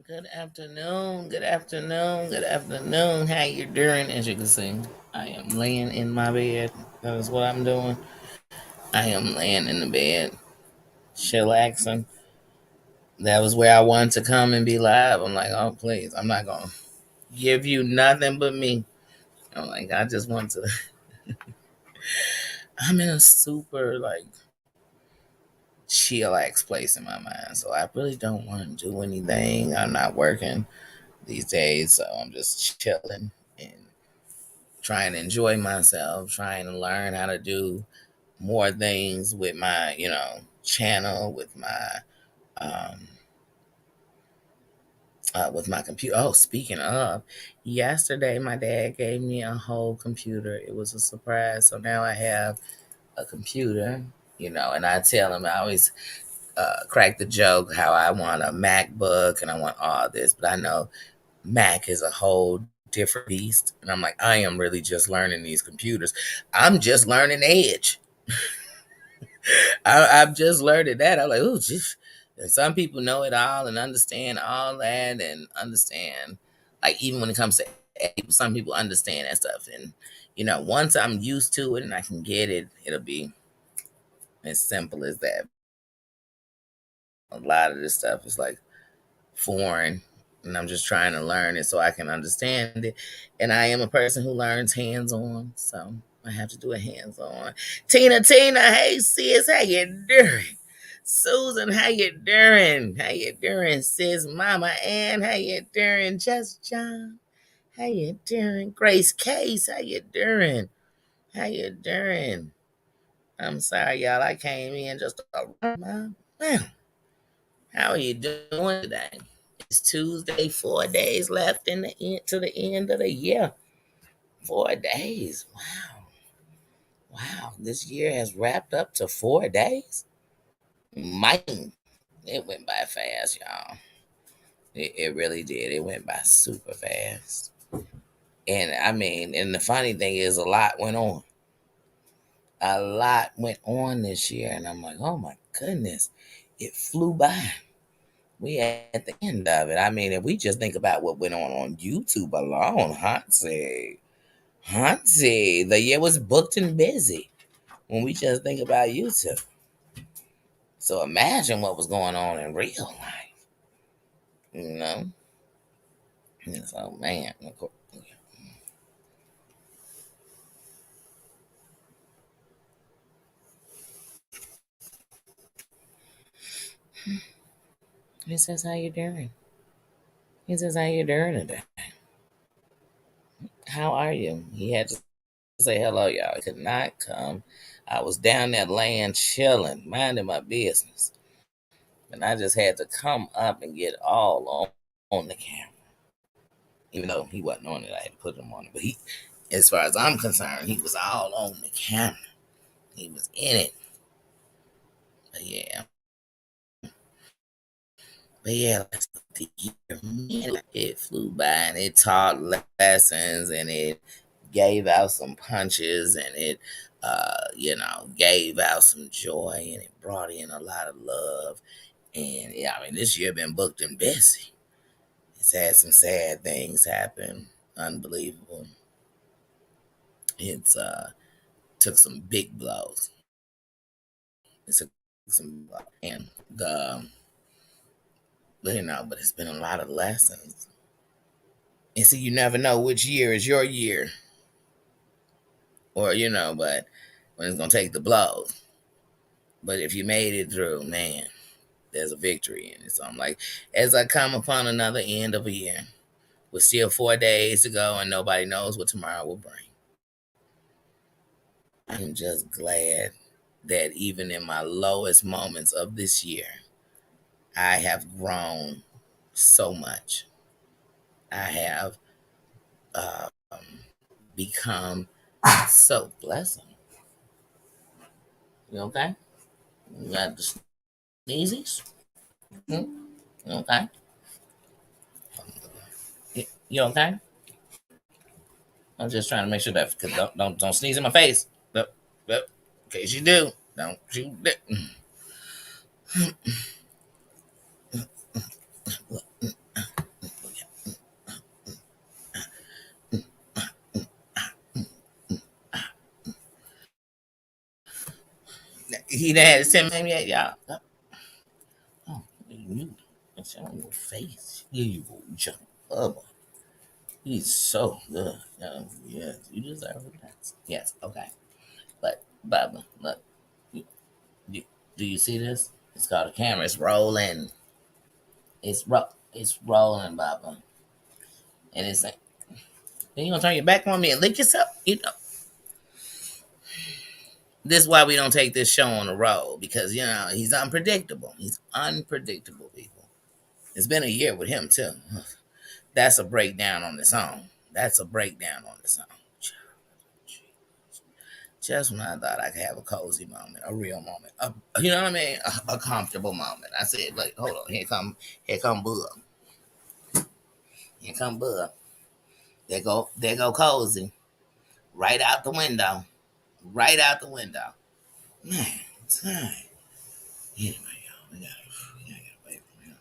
Good afternoon, good afternoon, good afternoon. How you doing? As you can see, I am laying in my bed. That is what I'm doing. I am laying in the bed, chillaxing. That was where I wanted to come and be live. I'm like, oh please, I'm not gonna give you nothing but me. I'm like, I just want to. I'm in a super like chillax place in my mind, so I really don't want to do anything. I'm not working these days, so I'm just chilling and trying to enjoy myself, trying to learn how to do more things with my, channel, um, with my computer. Oh, speaking of, yesterday my dad gave me a whole computer. It was a surprise. So now I have a computer, and I tell him I always crack the joke how I want a MacBook and I want all this, but I know Mac is a whole different beast. And I'm like, I am really just learning these computers. I'm just learning Edge. I'm just learning that. I'm like, oh, geez. And some people know it all and understand all that and understand, like, even when it comes to some people understand that stuff. And, once I'm used to it and I can get it, it'll be as simple as that. A lot of this stuff is like foreign and I'm just trying to learn it so I can understand it. And I am a person who learns hands on, so I have to do it hands on. Tina, hey sis, how you doing? Susan, how you doing? How you doing, sis? Mama Ann, how you doing? Just John, how you doing? Grace Case, how you doing? How you doing? I'm sorry, y'all. I came in just a wow. How are you doing today? It's Tuesday, 4 days left in the end to the end of the year. 4 days. Wow. Wow. This year has wrapped up to 4 days. Mine. It went by fast, y'all. It really did. It went by super fast. And I mean, and the funny thing is a lot went on. A lot went on this year. And I'm like, oh my goodness. It flew by. We at the end of it. I mean, if we just think about what went on YouTube alone, Hunty, the year was booked and busy. When we just think about YouTube, so imagine what was going on in real life, you know. And so, man, of course, he says, "How you doing?" He says, "How you doing today? How are you?" He had to say hello, y'all. He could not come. I was down there laying, chilling, minding my business. And I just had to come up and get all on the camera. Even though he wasn't on it, I had to put him on it. But he, as far as I'm concerned, he was all on the camera. He was in it. But yeah. But yeah, the year, man, it flew by and it taught lessons and it gave out some punches and it, gave out some joy and it brought in a lot of love. And yeah, I mean, this year been booked and busy. It's had some sad things happen. Unbelievable. It's took some big blows. It took some and the but it's been a lot of lessons. And see, you never know which year is your year, or but when it's gonna take the blows. But if you made it through, man, there's a victory in it. So I'm like, as I come upon another end of a year, with still 4 days to go, and nobody knows what tomorrow will bring. I'm just glad that even in my lowest moments of this year, I have grown so much. I have um, become so blessed. You okay? You got the sneezies? Hmm? You okay? You okay? I'm just trying to make sure that cause don't sneeze in my face. But in case you do, don't you? He done had his 10 name yet, y'all. Oh, you. It's on your face. Here you go, jump. Oh, he's so good. Yes, you deserve it. Yes, okay. But, Bubba, look. Do, do you see this? It's called a camera. It's rolling. It's rolling, Bubba. And it's like, then you gonna turn your back on me and lick yourself? You know, this is why we don't take this show on the road because he's unpredictable. He's unpredictable, people. It's been a year with him too. That's a breakdown on the song. That's a breakdown on the song. Just when I thought I could have a cozy moment, a real moment, you know what I mean, a comfortable moment. I said, like, hold on, here come Bug, here come Bug. There go cozy, right out the window, right out the window. Man, time. Anyway, y'all, we gotta get away from him.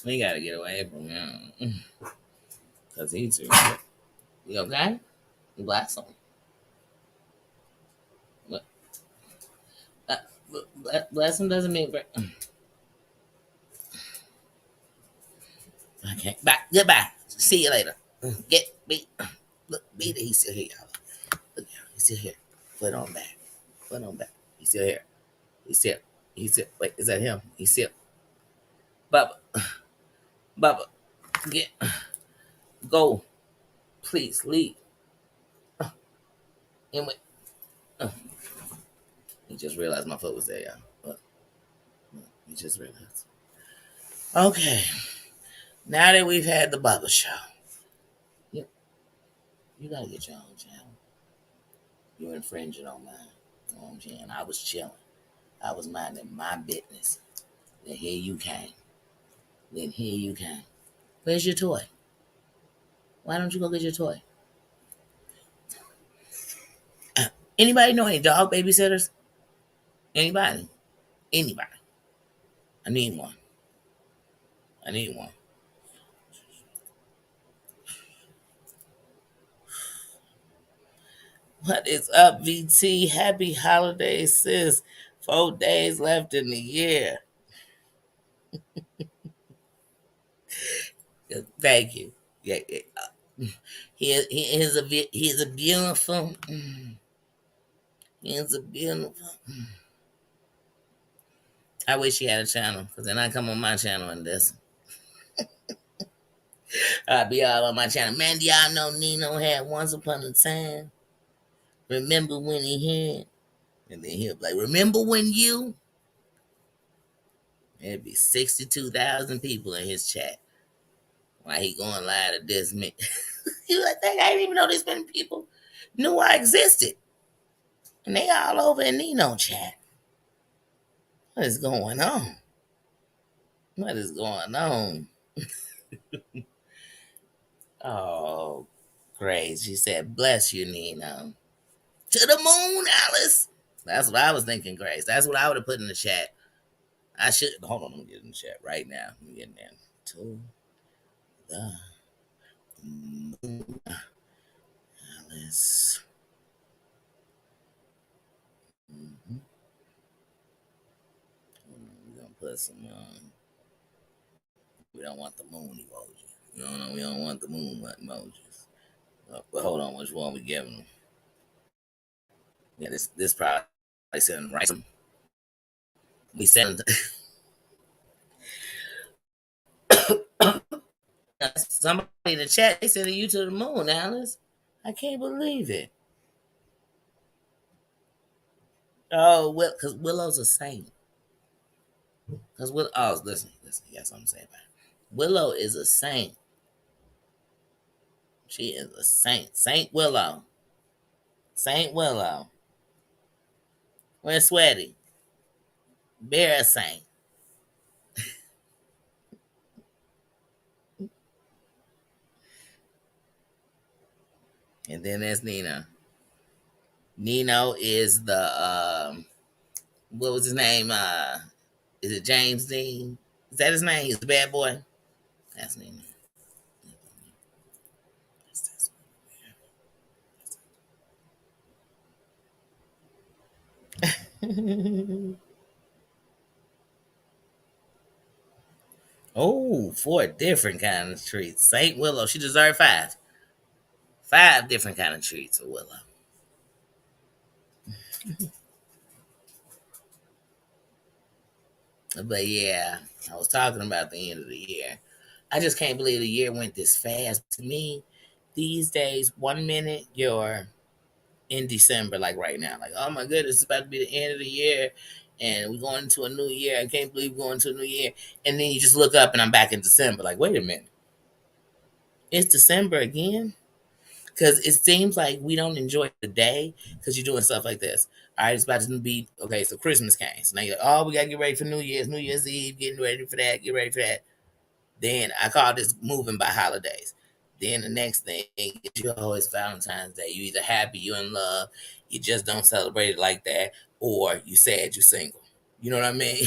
We gotta get away from him. Cause he's you okay? Bless him. Bless him doesn't mean okay. Bye. Goodbye. See you later. Get beat. Look, beat it. He's still here, y'all. Look, he's still here. Foot on back. Foot on back. He's still here. He's still. He's still. Wait, is that him? He's still. Bubba. Bubba. Get. Go. Please leave. And wait. He just realized my foot was there, y'all. He just realized. Okay. Now that we've had the Bubba show, you, you gotta get your own channel. You're infringing on mine. You know what I'm saying? I was chilling. I was minding my business. Then here you came. Then here you came. Where's your toy? Why don't you go get your toy? Anybody know any dog babysitters? Anybody? Anybody? I need one. I need one. What is up, VT? Happy holidays, sis. 4 days left in the year. Thank you. Yeah, he is a beautiful. He is a beautiful. I wish he had a channel, because then I come on my channel and this. I'd be all on my channel. Man, do y'all know Nino had Once Upon a Time? Remember when he had? And then he'll be like, remember when you? There'd be 62,000 people in his chat. Why he going live to this me? You like that? I didn't even know this many people knew I existed. And they all over in Nino chat. What is going on? What is going on? Oh, great. She said, bless you, Nino. To the moon, Alice. That's what I was thinking, Grace. That's what I would have put in the chat. I should hold on, let me get in the chat right now. Let me get in there. To the moon, Alice. Mm-hmm. We're gonna put some we don't want the moon emoji. We don't want the moon emojis. But hold on, which one we giving them? Yeah, this probably sending right. We send somebody in the chat. They sending you to the moon, Alice. I can't believe it. Oh, well, because Willow's a saint. Because listen, you got something to say about it. Willow is a saint. She is a saint. Saint Willow. Saint Willow. Where's Sweaty? Bear a saint. And then there's Nino. Nino is the what was his name? Is it James Dean? Is that his name? He's the bad boy. That's Nino. Oh, four different kind of treats. Saint Willow, she deserved five. Five different kind of treats for Willow. But yeah, I was talking about the end of the year. I just can't believe the year went this fast. To me, these days, 1 minute you're in December, like right now. Like, oh my goodness, it's about to be the end of the year and we're going into a new year. I can't believe we're going into a new year. And then you just look up and I'm back in December. Like, wait a minute. It's December again? Because it seems like we don't enjoy the day because you're doing stuff like this. All right, it's about to be okay. So Christmas came. So now you're like, oh, we gotta get ready for New Year's Eve, getting ready for that, get ready for that. Then I call this moving by holidays. Then the next thing, you always Valentine's Day. You either happy, you in love, you just don't celebrate it like that, or you sad, you single. You know what I mean?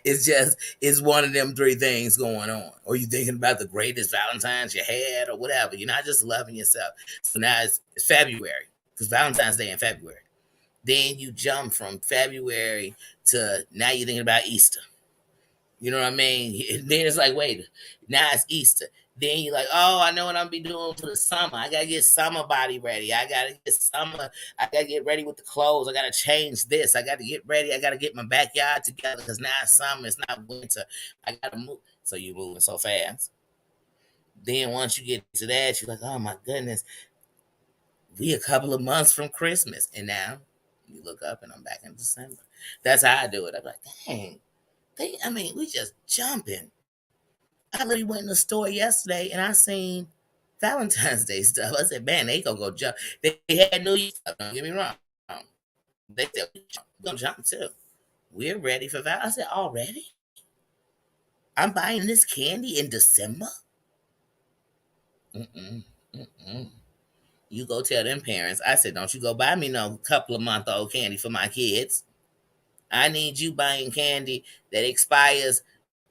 It's one of them three things going on. Or you thinking about the greatest Valentine's you had or whatever. You're not just loving yourself. So now it's February. Because Valentine's Day in February. Then you jump from February to now you're thinking about Easter. You know what I mean? Then it's like, wait, now it's Easter. Then you're like, oh, I know what I'm gonna be doing for the summer. I gotta get summer body ready. I gotta get summer. I gotta get ready with the clothes. I gotta change this. I gotta get ready. I gotta get my backyard together because now it's summer. It's not winter. I gotta move. So you're moving so fast. Then once you get to that, you're like, oh my goodness, we a couple of months from Christmas, and now you look up and I'm back in December. That's how I do it. I'm like, dang, I mean, we just jumping. I literally went in the store yesterday and I seen Valentine's Day stuff. I said, man, they gonna go jump. They had New Year's stuff. Don't get me wrong. They said we gonna jump too. We're ready for Val. I said, already? I'm buying this candy in December. Mm-mm, mm-mm. You go tell them parents. I said, don't you go buy me no couple of month old candy for my kids. I need you buying candy that expires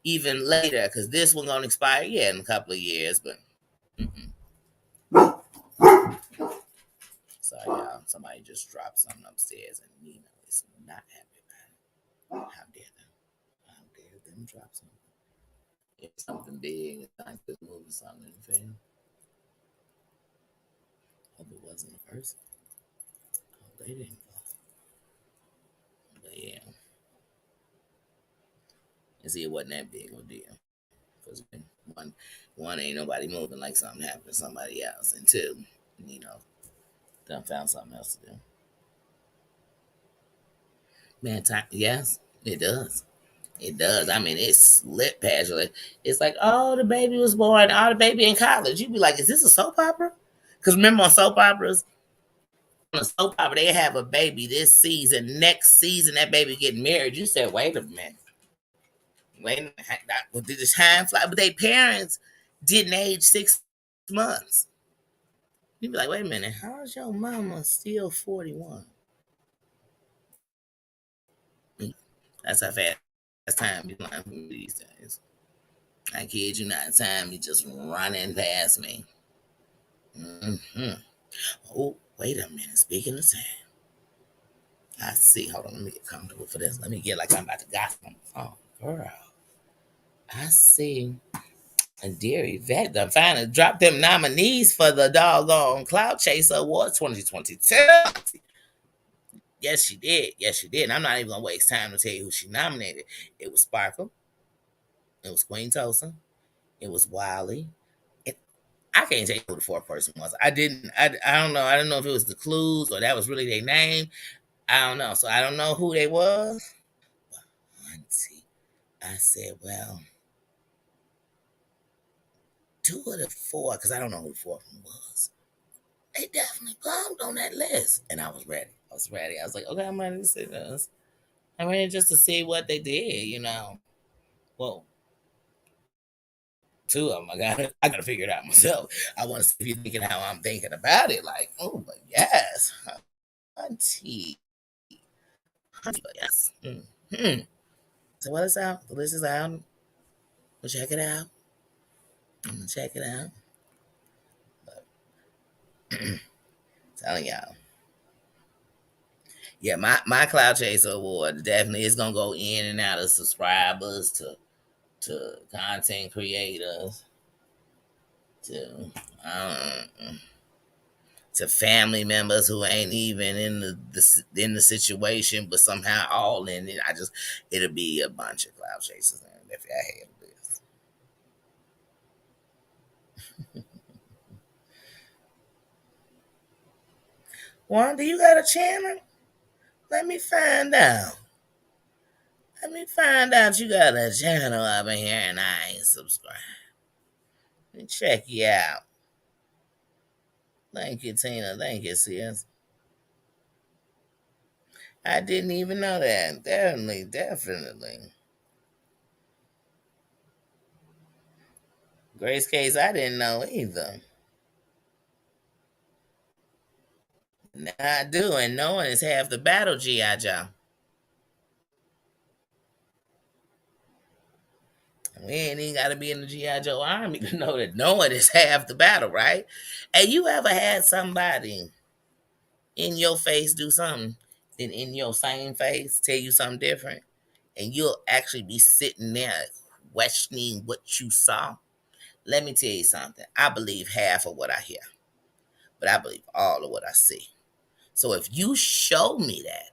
even later because this one gonna expire in a couple of years, but. Mm-mm. Sorry, y'all. Somebody just dropped something upstairs, and Nina is not happy about it. How dare them? How dare them drop something? It's something big. It's not just moving something in the film. Hope it wasn't a person. Hope they didn't go. But yeah, and see, it wasn't that big of a deal. Because one, one ain't nobody moving like something happened to somebody else, and two, you know, done found something else to do. Man, time. Yes, it does. It does. I mean, it slipped past you. It's like, oh, the baby was born. Oh, the baby in college. You'd be like, is this a soap opera? Because remember on soap operas, on a soap opera, they have a baby this season. Next season, that baby getting married. You said, wait a minute. Wait a minute. Did the time fly? But their parents didn't age 6 months. You'd be like, wait a minute. How's your mama still 41? That's how fast time be flying for me these days. I kid you not, time be just running past me. Hmm. Oh, wait a minute. Speaking of time, I see. Hold on, let me get comfortable for this. Let me get like I'm about to gossip on the phone. Girl, I see a dear Yvette done finally dropped them nominees for the doggone Cloud Chaser Awards 2022. Yes, she did. Yes, she did. And I'm not even gonna waste time to tell you who she nominated. It was Sparkle. It was Queen Tosa. It was Wiley. It, I can't tell you who the fourth person was. I didn't. I don't know. I don't know if it was the clues or that was really their name. I don't know. So I don't know who they was. Auntie, I said, well, two of the four, because I don't know who the fourth one was. They definitely bombed on that list. And I was ready. I was ready. I was like, okay, I'm ready to see this. I'm ready just to see what they did, you know. Well, two of them, I gotta figure it out myself. I want to see if you're thinking how I'm thinking about it. Like, oh, but yes. Auntie. Auntie, but yes. Mm-hmm. So what is out? The list is out. We'll check it out. I'm gonna check it out. But telling y'all. Yeah, my Cloud Chaser award definitely is gonna go in and out of subscribers to content creators to um, to family members who ain't even in the situation, but somehow all in it. It'll be a bunch of Cloud Chasers if I had this. Wanda, you got a channel? Let me find out. Let me find out you got a channel up in here and I ain't subscribed. Let me check you out. Thank you, Tina. Thank you, sis. I didn't even know that. Definitely, definitely. Grace Case, I didn't know either. Now I do, and knowing is half the battle, G.I. Joe. We ain't even got to be in the G.I. Joe army to know that knowing is half the battle, right? And you ever had somebody in your face do something, then in your same face tell you something different, and you'll actually be sitting there questioning what you saw? Let me tell you something. I believe half of what I hear, but I believe all of what I see. So if you show me that,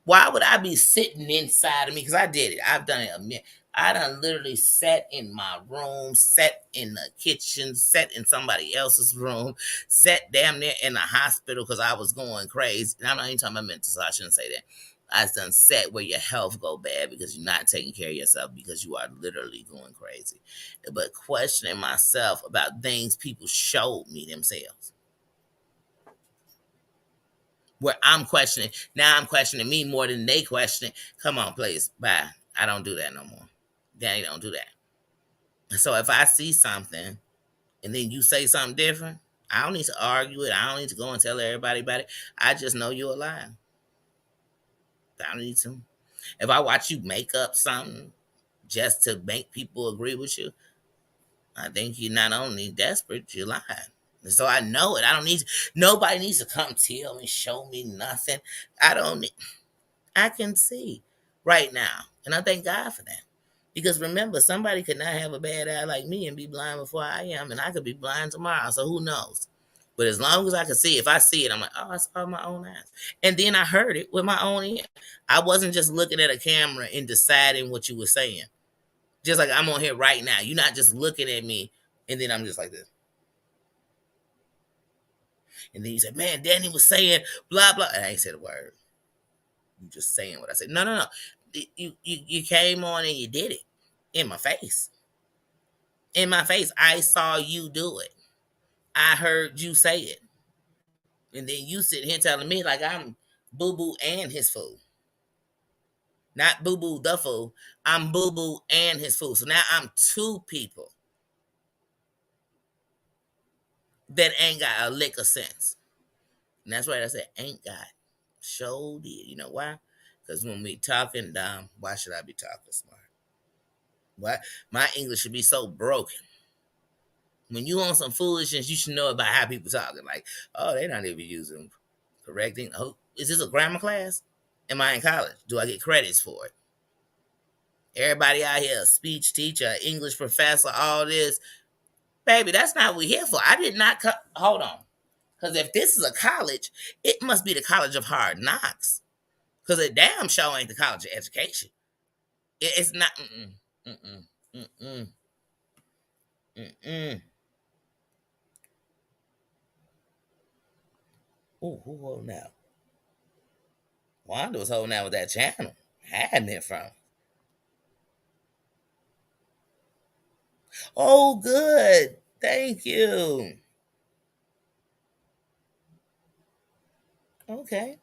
why would I be sitting inside of me? Because I did it. I've done it I done literally sat in my room, sat in the kitchen, sat in somebody else's room, sat damn near in the hospital because I was going crazy. And I'm not even talking about mental, so I shouldn't say that. I done sat where your health go bad because you're not taking care of yourself because you are literally going crazy. But questioning myself about things people showed me themselves. Where I'm questioning. Now I'm questioning me more than they questioning. Come on, please. Bye. I don't do that no more. Danny don't do that. So if I see something and then you say something different, I don't need to argue it. I don't need to go and tell everybody about it. I just know you're lying. I don't need to. If I watch you make up something just to make people agree with you, I think you're not only desperate, you're lying. And so I know it. I don't need to, nobody needs to come tell me, show me nothing. I don't need I can see right now. And I thank God for that. Because remember, somebody could not have a bad eye like me and be blind before I am, and I could be blind tomorrow. So who knows? But as long as I can see, if I see it, I'm like, oh, I saw my own eyes. And then I heard it with my own ear. I wasn't just looking at a camera and deciding what you were saying. Just like I'm on here right now. You're not just looking at me and then I'm just like this. And then you said, man, Danny was saying blah, blah. And I ain't said a word. You just saying what I said. No, no, no. You came on and you did it in my face. In my face, I saw you do it. I heard you say it, and then you sitting here telling me like I'm Boo Boo and his fool, not Boo Boo the fool. I'm Boo Boo and his fool. So now I'm two people that ain't got a lick of sense, and that's why I said ain't got. Show did. You know why? Because when we talking dumb, why should I be talking smart? Why my English should be so broken? When you on some foolishness, you should know about how people talking. Like, oh, they not even using correcting. Oh, is this a grammar class? Am I in college? Do I get credits for it? Everybody out here, a speech teacher, English professor, all this. Baby, that's not what we're here for. I did not hold on. Because if this is a college, it must be the College of Hard Knocks. Because it damn show ain't the College of Education. It's not. Mm-mm, mm-mm, mm-mm. Ooh, who holding out? Wanda was holding out with that channel. Hiding it from. Oh, good. Thank you. Okay.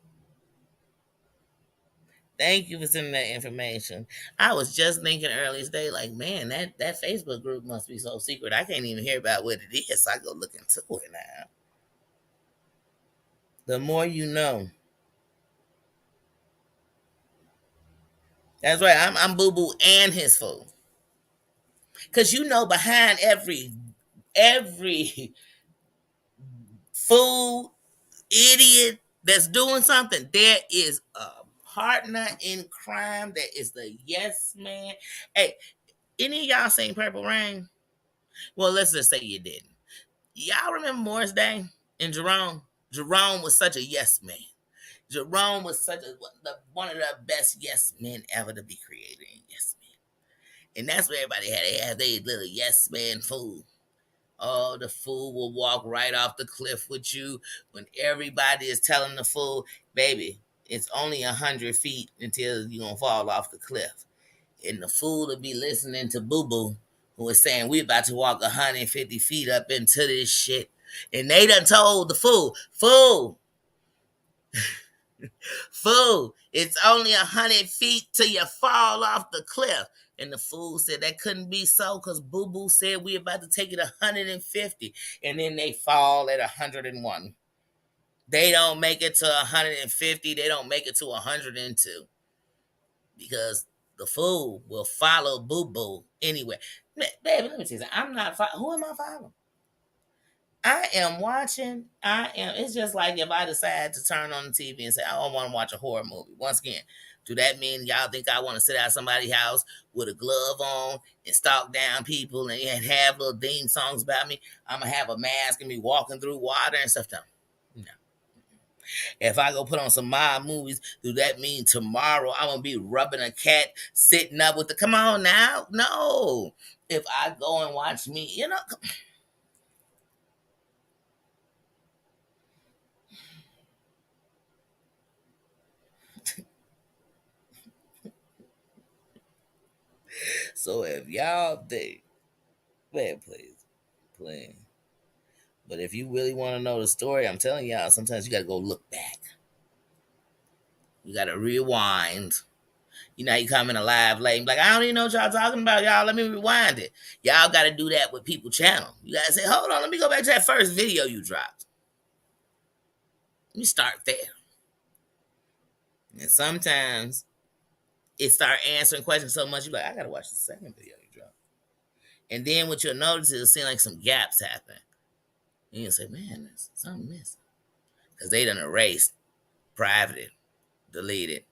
Thank you for sending that information. I was just thinking earlier today, like, man, that Facebook group must be so secret. I can't even hear about what it is. So I go look into it now. The more you know. That's right. I'm Boo Boo and his fool. Cause you know behind every fool, idiot, that's doing something, there is a partner in crime that is the yes man. Hey, any of y'all seen Purple Rain? Well, let's just say you didn't. Y'all remember Morris Day and Jerome? Jerome was such a yes man. Jerome was such one of the best yes men ever to be created in yes men. And that's what everybody had. They had their little yes man fool. Oh, the fool will walk right off the cliff with you when everybody is telling the fool, baby, it's only 100 feet until you're going to fall off the cliff. And the fool will be listening to Boo Boo, who is saying, we about to walk 150 feet up into this shit. And they done told the fool, it's only 100 feet till you fall off the cliff. And the fool said that couldn't be so because Boo Boo said we about to take it 150. And then they fall at 101. They don't make it to 150. They don't make it to 102 because the fool will follow Boo Boo anyway. Baby, let me tell you something. I'm not, who am I following? I am watching. It's just like if I decide to turn on the TV and say, I don't want to watch a horror movie. Once again, do that mean y'all think I want to sit at somebody's house with a glove on and stalk down people and have little theme songs about me? I'm going to have a mask and be walking through water and stuff. No. If I go put on some mob movies, do that mean tomorrow I'm going to be rubbing a cat, sitting up with the, come on now? No. If I go and watch me, so if y'all think, man, please. But if you really want to know the story, I'm telling y'all, sometimes you got to go look back. You got to rewind. You know, you come in a live late and be like, I don't even know what y'all talking about, y'all. Let me rewind it. Y'all got to do that with people channel. You got to say, hold on, let me go back to that first video you dropped. Let me start there. And sometimes it start answering questions so much, you're like, I got to watch the second video you dropped. And then what you'll notice is it'll seem like some gaps happen. And you'll say, man, there's something missing. Because they done erased, privated, deleted.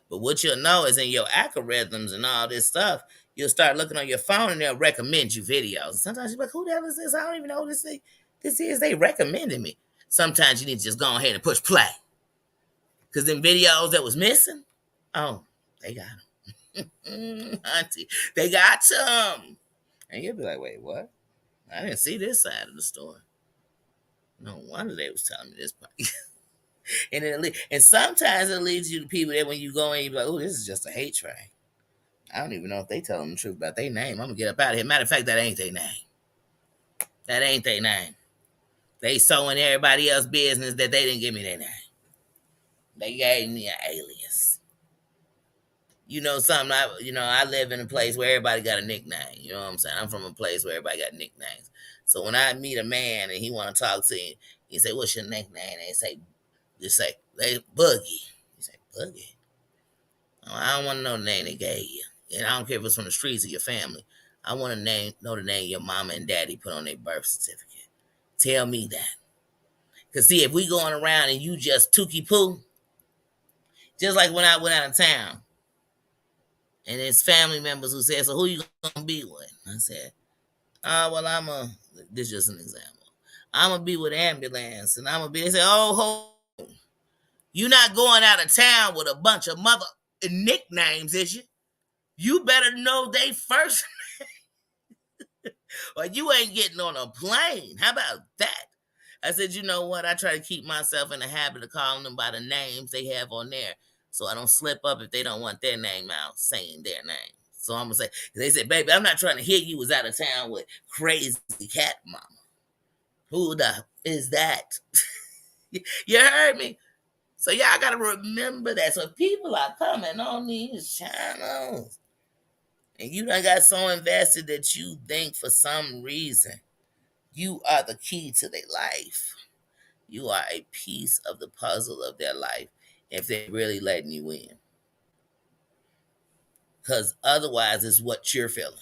But what you'll know is in your algorithms and all this stuff, you'll start looking on your phone and they'll recommend you videos. Sometimes you're like, who the hell is this? I don't even know who this is. They recommended me. Sometimes you need to just go ahead and push play. Because them videos that was missing, oh, they got them. Auntie, they got some. And you'll be like, wait, what? I didn't see this side of the story. No wonder they was telling me this part. And sometimes it leads you to people that when you go in, you be like, oh, this is just a hate train. I don't even know if they tell them the truth about their name. I'm gonna get up out of here. Matter of fact, that ain't their name. That ain't their name. They sowing everybody else's business that they didn't give me their name. They gave me an alias. You know something? I live in a place where everybody got a nickname. You know what I'm saying? I'm from a place where everybody got nicknames. So when I meet a man and he want to talk to him, he say, "What's your nickname?" And they say, Boogie. He say, Boogie. Oh, I don't want to know the name they gave you. And I don't care if it's from the streets of your family. I want to know the name your mama and daddy put on their birth certificate. Tell me that. Because, see, if we going around and you just tookie poo, just like when I went out of town, and it's family members who said, so who you going to be with? I said, this is just an example. I'm going to be with ambulance, and I'm going to be, they say, oh, you not going out of town with a bunch of mother nicknames, is you? You better know they first or you ain't getting on a plane. How about that? I said, you know what? I try to keep myself in the habit of calling them by the names they have on there so I don't slip up if they don't want their name out saying their name. So I'm going to say, they said, baby, I'm not trying to hear you was out of town with crazy cat mama. Who the is that? You heard me? So y'all got to remember that. So if people are coming on these channels and you done got so invested that you think for some reason you are the key to their life. You are a piece of the puzzle of their life if they're really letting you in. Because otherwise, it's what you're feeling.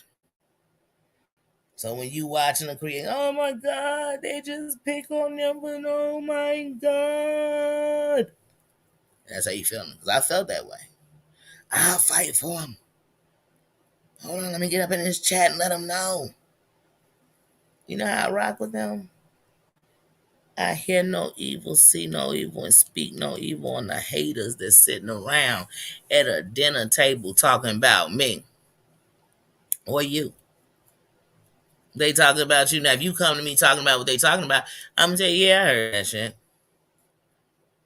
So when you watching a create, oh my God, they just pick on them, but oh my God. That's how you feeling. Because I felt that way. I'll fight for him. Hold on, let me get up in this chat and let them know. You know how I rock with them? I hear no evil, see no evil, and speak no evil on the haters that's sitting around at a dinner table talking about me or you. They talking about you. Now, if you come to me talking about what they talking about, I'm going to tell you, yeah, I heard that shit.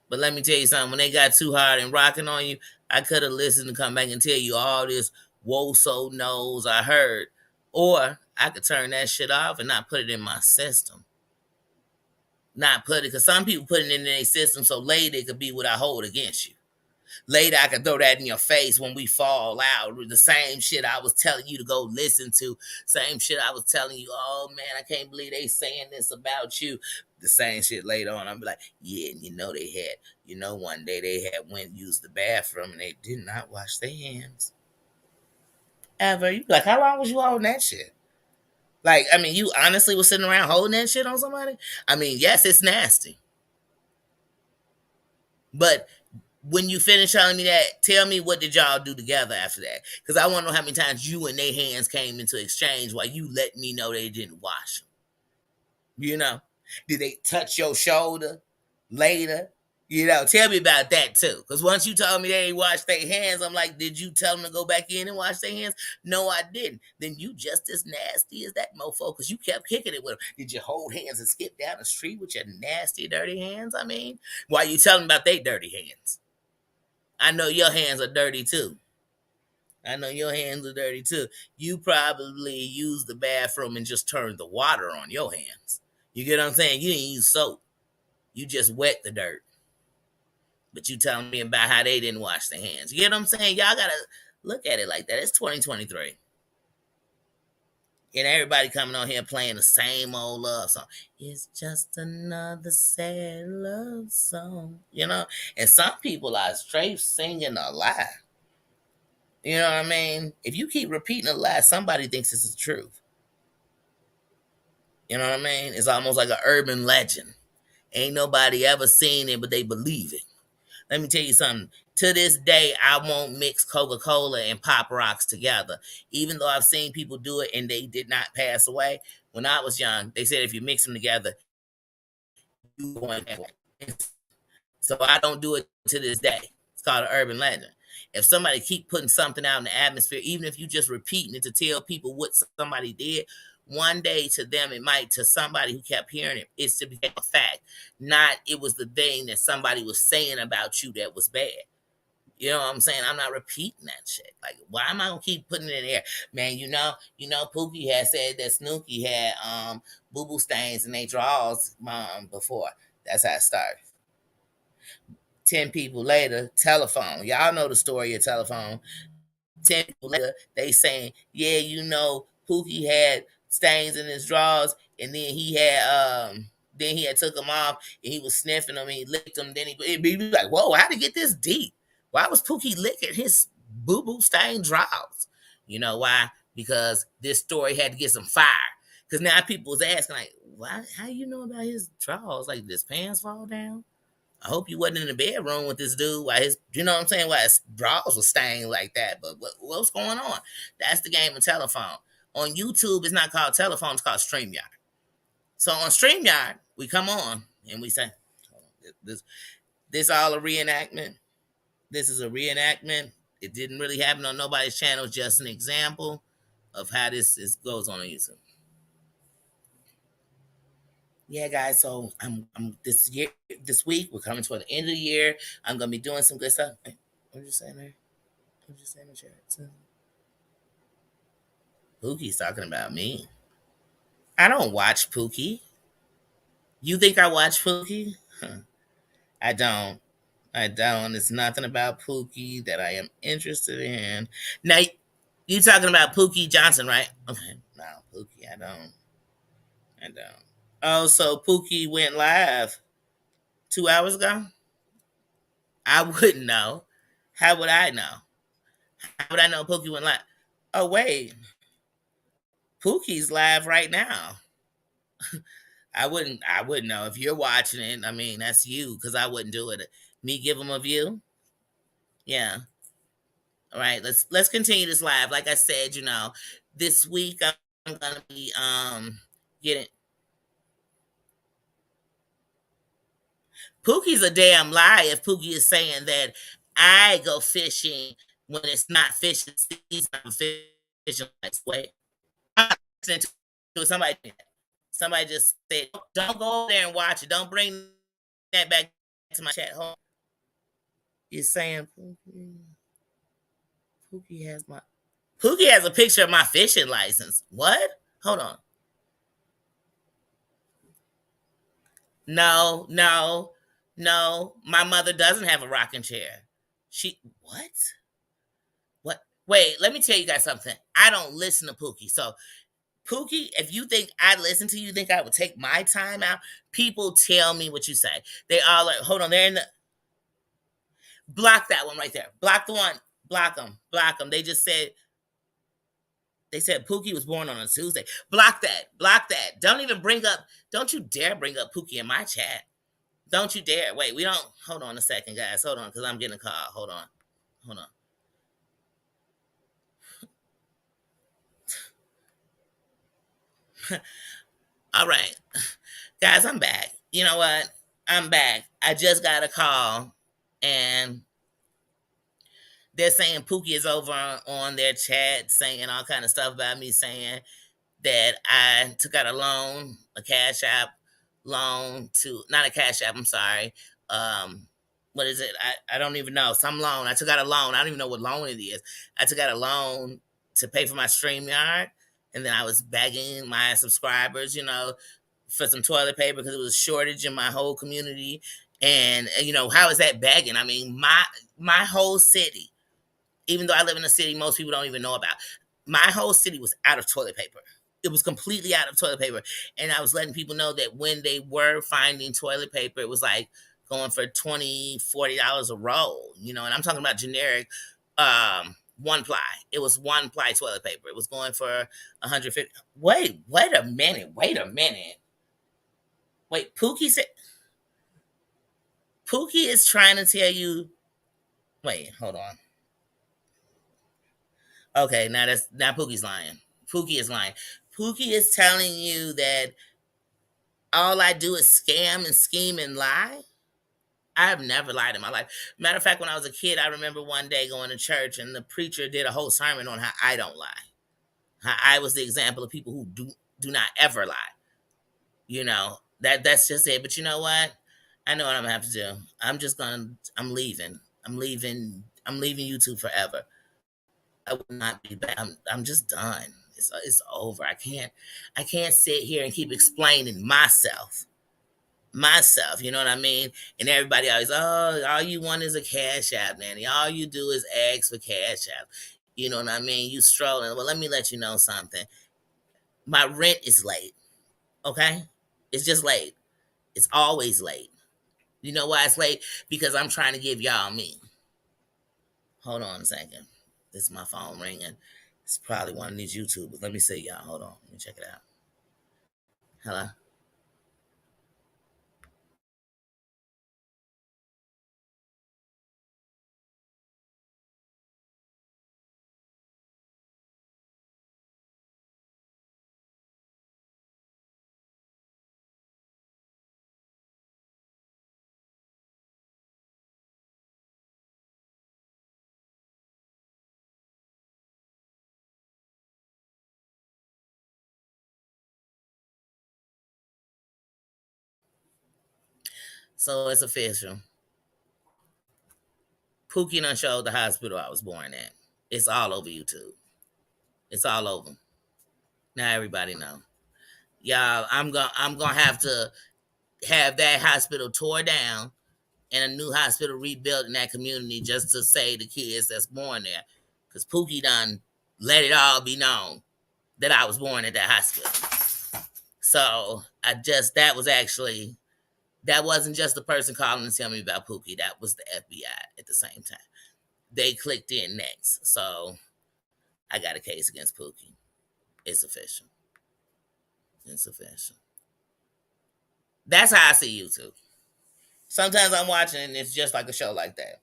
But let me tell you something. When they got too hard and rocking on you, I could have listened to come back and tell you all this whoa so knows I heard. Or I could turn that shit off and not put it in my system. Not put it, because some people put it in their system so later it could be what I hold against you. Later, I can throw that in your face when we fall out. The same shit I was telling you to go listen to. Same shit I was telling you, oh man, I can't believe they saying this about you. The same shit later on. I'm like, yeah, and one day they had went and used the bathroom and they did not wash their hands. Ever. You like, how long was you holding that shit? Like, I mean, you honestly was sitting around holding that shit on somebody? I mean, yes, it's nasty. But when you finish telling me that, tell me what did y'all do together after that? Because I want to know how many times you and their hands came into exchange while you let me know they didn't wash them. Did they touch your shoulder later? Tell me about that too. Because once you told me they ain't washed their hands, I'm like, did you tell them to go back in and wash their hands? No, I didn't. Then you just as nasty as that mofo because you kept kicking it with them. Did you hold hands and skip down the street with your nasty, dirty hands? I mean, why you telling about their dirty hands? I know your hands are dirty too. You probably used the bathroom and just turned the water on your hands. You get what I'm saying? You didn't use soap. You just wet the dirt. But you telling me about how they didn't wash their hands. You get what I'm saying? Y'all gotta look at it like that. It's 2023. And everybody coming on here playing the same old love song. It's just another sad love song. And some people are straight singing a lie. You know what I mean? If you keep repeating a lie, somebody thinks it's the truth. You know what I mean? It's almost like an urban legend. Ain't nobody ever seen it, but they believe it. Let me tell you something. To this day, I won't mix Coca-Cola and Pop Rocks together. Even though I've seen people do it and they did not pass away. When I was young, they said if you mix them together, you going that way. So I don't do it to this day. It's called an urban legend. If somebody keep putting something out in the atmosphere, even if you just repeating it to tell people what somebody did, one day to them it might, to somebody who kept hearing it, it's to become a fact. Not it was the thing that somebody was saying about you that was bad. You know what I'm saying? I'm not repeating that shit. Like, why am I gonna keep putting it in there? Man, Pookie had said that Snooki had boo boo stains in their drawers before. That's how it started. 10 people later, telephone. Y'all know the story of telephone. 10 people later, they saying, yeah, Pookie had stains in his drawers, and then he had took them off, and he was sniffing them, and he licked them. Then he'd be like, whoa, how did it get this deep? Why was Pookie licking his boo boo stained drawers? You know why? Because this story had to get some fire. Because now people was asking, like, why? How you know about his drawers? Like, did his pants fall down? I hope you wasn't in the bedroom with this dude. Why why his drawers was stained like that. But what's going on? That's the game of telephone. On YouTube, it's not called telephone, it's called StreamYard. So on StreamYard, we come on and we say, this all a reenactment. This is a reenactment. It didn't really happen on nobody's channel, just an example of how this goes on YouTube. Yeah, guys. So I'm this week we're coming toward the end of the year. I'm gonna be doing some good stuff. Hey, what you saying there? What you saying in the chat? Pookie's talking about me. I don't watch Pookie. You think I watch Pookie? Huh. I don't. It's nothing about Pookie that I am interested in. Now, you talking about Pookie Johnson, right? Okay. No, Pookie, I don't. Oh, so Pookie went live 2 hours ago? I wouldn't know. How would I know? How would I know Pookie went live? Oh, wait. Pookie's live right now. I wouldn't know. If you're watching it, I mean, that's you, because I wouldn't do it. Me give him a view? Yeah. All right. Let's continue this live. Like I said, this week I'm gonna be getting Pookie's a damn lie if Pookie is saying that I go fishing when it's not fishing season. I'm fishing like wait. I'm listening to somebody. Somebody just said, "Don't go over there and watch it. Don't bring that back to my chat." Hold on. You're saying Pookie has my Pookie has a picture of my fishing license. What? Hold on. No, no, no. My mother doesn't have a rocking chair. She what? What? Wait, let me tell you guys something. I don't listen to Pookie. So Pookie, if you think I listen to you, you think I would take my time out? People tell me what you say. They all like, hold on, they're in the block that one right there. Block the one. Block them. Block them. They said Pookie was born on a Tuesday. Block that. Block that. Don't even bring up. Don't you dare bring up Pookie in my chat. Don't you dare. Wait, we don't. Hold on a second, guys. Hold on, because I'm getting a call. Hold on. Hold on. All right, guys, I'm back. You know what? I'm back. I just got a call, and they're saying Pookie is over on their chat saying all kind of stuff about me, saying that I took out a loan, a cash app loan to not a cash app, I'm sorry. What is it? I don't even know. Some loan. I took out a loan. I don't even know what loan it is. I took out a loan to pay for my StreamYard. And then I was begging my subscribers, for some toilet paper because it was a shortage in my whole community. And how is that begging? I mean, my whole city, even though I live in a city most people don't even know about, my whole city was out of toilet paper. It was completely out of toilet paper. And I was letting people know that when they were finding toilet paper, it was like going for $20, $40 a roll, and I'm talking about generic one ply. It was one ply toilet paper. It was going for 150. Wait a minute. Wait a minute. Wait, Pookie is trying to tell you. Wait, hold on. Okay, now Pookie's lying. Pookie is lying. Pookie is telling you that all I do is scam and scheme and lie. I have never lied in my life. Matter of fact, when I was a kid, I remember one day going to church and the preacher did a whole sermon on how I don't lie. How I was the example of people who do not ever lie. That's just it. But you know what? I know what I'm gonna have to do. I'm leaving. I'm leaving YouTube forever. I will not be back. I'm just done. It's over. I can't sit here and keep explaining myself, you know what I mean? And everybody always, oh, all you want is a cash app, Nanny. All you do is ask for cash app. You know what I mean? You strolling. Well, let me let you know something. My rent is late. Okay? It's just late. It's always late. You know why it's late? Because I'm trying to give y'all me. Hold on a second. This is my phone ringing. It's probably one of these YouTubers. Let me see y'all. Hold on. Let me check it out. Hello? So it's official. Pookie done showed the hospital I was born at. It's all over YouTube. It's all over. Now everybody know. Y'all, I'm gonna have to have that hospital tore down and a new hospital rebuilt in that community just to say the kids that's born there. Cause Pookie done let it all be known that I was born at that hospital. So that wasn't just the person calling to tell me about Pookie. That was the FBI at the same time. They clicked in next. So I got a case against Pookie. It's official. It's official. That's how I see YouTube. Sometimes I'm watching and it's just like a show like that.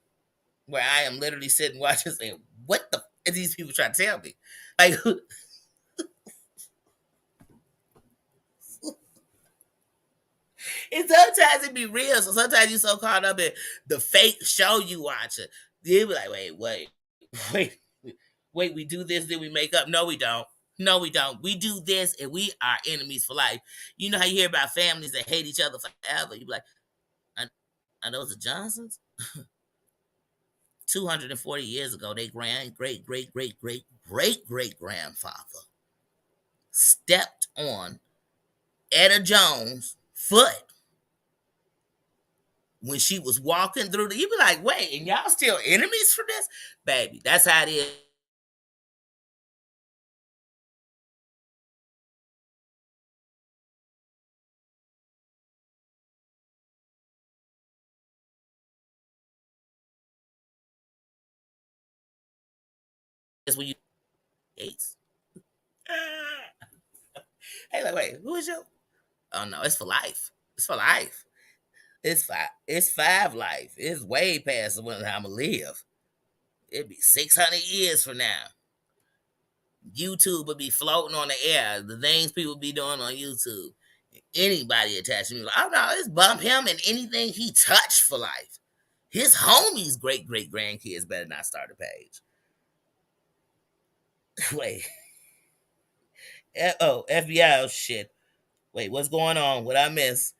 where I am literally sitting watching saying, what the are these people trying to tell me? Like, and sometimes it be real. So sometimes you so caught up in the fake show you watching. You be like, wait, wait, we do this, then we make up. No, we don't. No, we don't. We do this and we are enemies for life. You know how you hear about families that hate each other forever? You be like, are those the Johnsons? 240 years ago, they great grandfather stepped on Etta Jones' foot when she was walking through the. You be like, wait, and y'all still enemies for this? Baby, that's how it is when you hates. Hey, like, wait, who is you? Oh no, it's for life. It's for life. It's five. It's five life. It's way past the one I'm gonna live. It'd be 600 years from now. YouTube would be floating on the air. The things people be doing on YouTube. Anybody attaching me, like, oh no, it's bump him and anything he touched for life. His homies' great grandkids better not start a page. Wait, oh FBI, oh shit. Wait, what's going on? What I miss?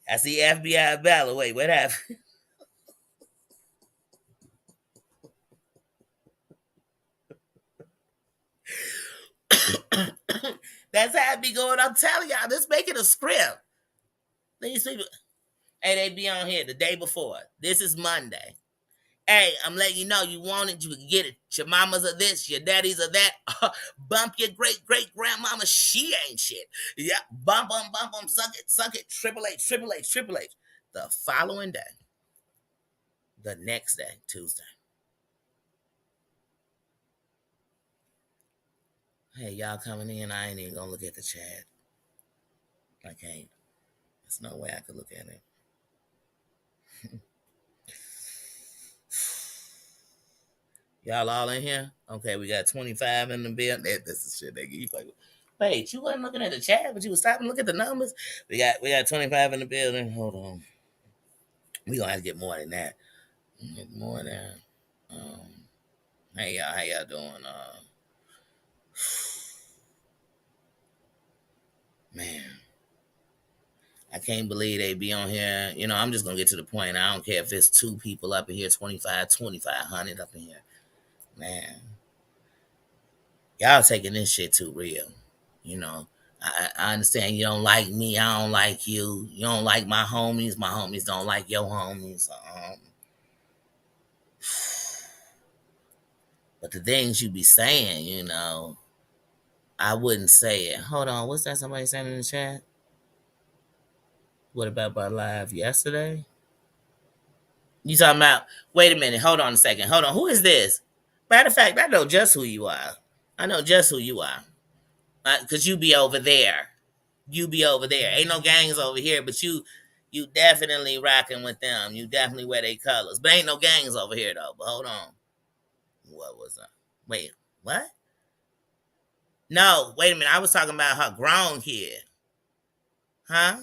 I see FBI ballot. Wait, what happened? That's how it be going. I'm telling y'all, this making a script. These people, hey, they be on here the day before. This is Monday. Hey, I'm letting you know you want it, you can get it. Your mamas are this, your daddies are that. Bump your great grandmama, she ain't shit. Yeah, bump 'em, suck it, Triple H. The following day, the next day, Tuesday. Hey, y'all coming in? I ain't even gonna look at the chat. I can't. There's no way I could look at it. Y'all all in here? Okay, we got 25 in the bill. This is shit they give you. Like, wait, you wasn't looking at the chat, but you was stopping to look at the numbers. We got 25 in the building. Hold on. We gonna have to get more than that. Get more than that. Hey y'all, how y'all doing? Man, I can't believe they be on here. You know, I'm just gonna get to the point. I don't care if it's two people up in here, 2,500 up in here. Man, y'all taking this shit too real. You know, I understand you don't like me. I don't like you. You don't like my homies. My homies don't like your homies. But the things you be saying, you know, I wouldn't say it. Hold on, what's that somebody saying in the chat? What about my live yesterday? You talking about? Wait a minute. Hold on a second. Hold on. Who is this? Matter of fact, I know just who you are. I know just who you are. Cause you be over there. You be over there. Ain't no gangs over here, but you definitely rocking with them. You definitely wear their colors. But ain't no gangs over here though. But hold on. What was that? Wait, what? No, wait a minute. I was talking about her grown kid. Huh?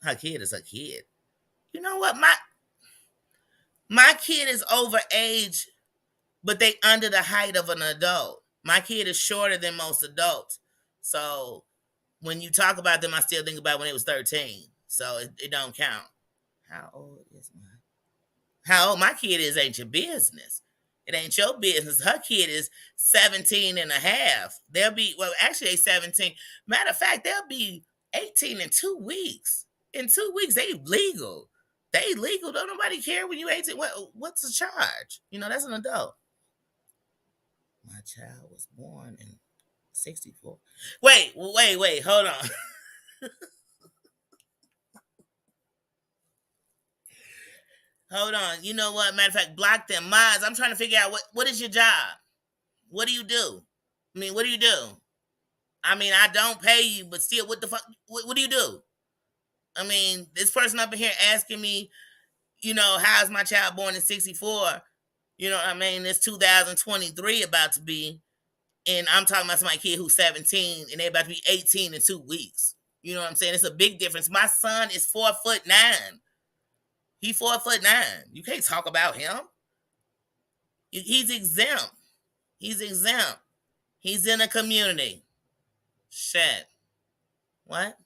Her kid is a kid. You know what? My kid is over age, but they under the height of an adult. My kid is shorter than most adults. So when you talk about them, I still think about when it was 13. So it don't count. How old is mine? How old my kid is ain't your business. It ain't your business. Her kid is 17 and a half. They'll be, well, actually, they 17. Matter of fact, they'll be 18 in 2 weeks. In 2 weeks, they legal. They legal. Don't nobody care when you 18. What's the charge? You know, that's an adult. My child was born in 64. Wait. Hold on. Hold on. You know what? Matter of fact, block them. Mines, I'm trying to figure out what is your job? What do you do? I mean, what do you do? I mean, I don't pay you, but still, what the fuck? What do you do? I mean, this person up in here asking me, you know, how's my child born in 64? You know what I mean? It's 2023 about to be, and I'm talking about somebody kid who's 17 and they about to be 18 in 2 weeks. You know what I'm saying? It's a big difference. My son is 4'9". He 4'9". You can't talk about him. He's exempt. He's exempt. He's in a community. Shit. What?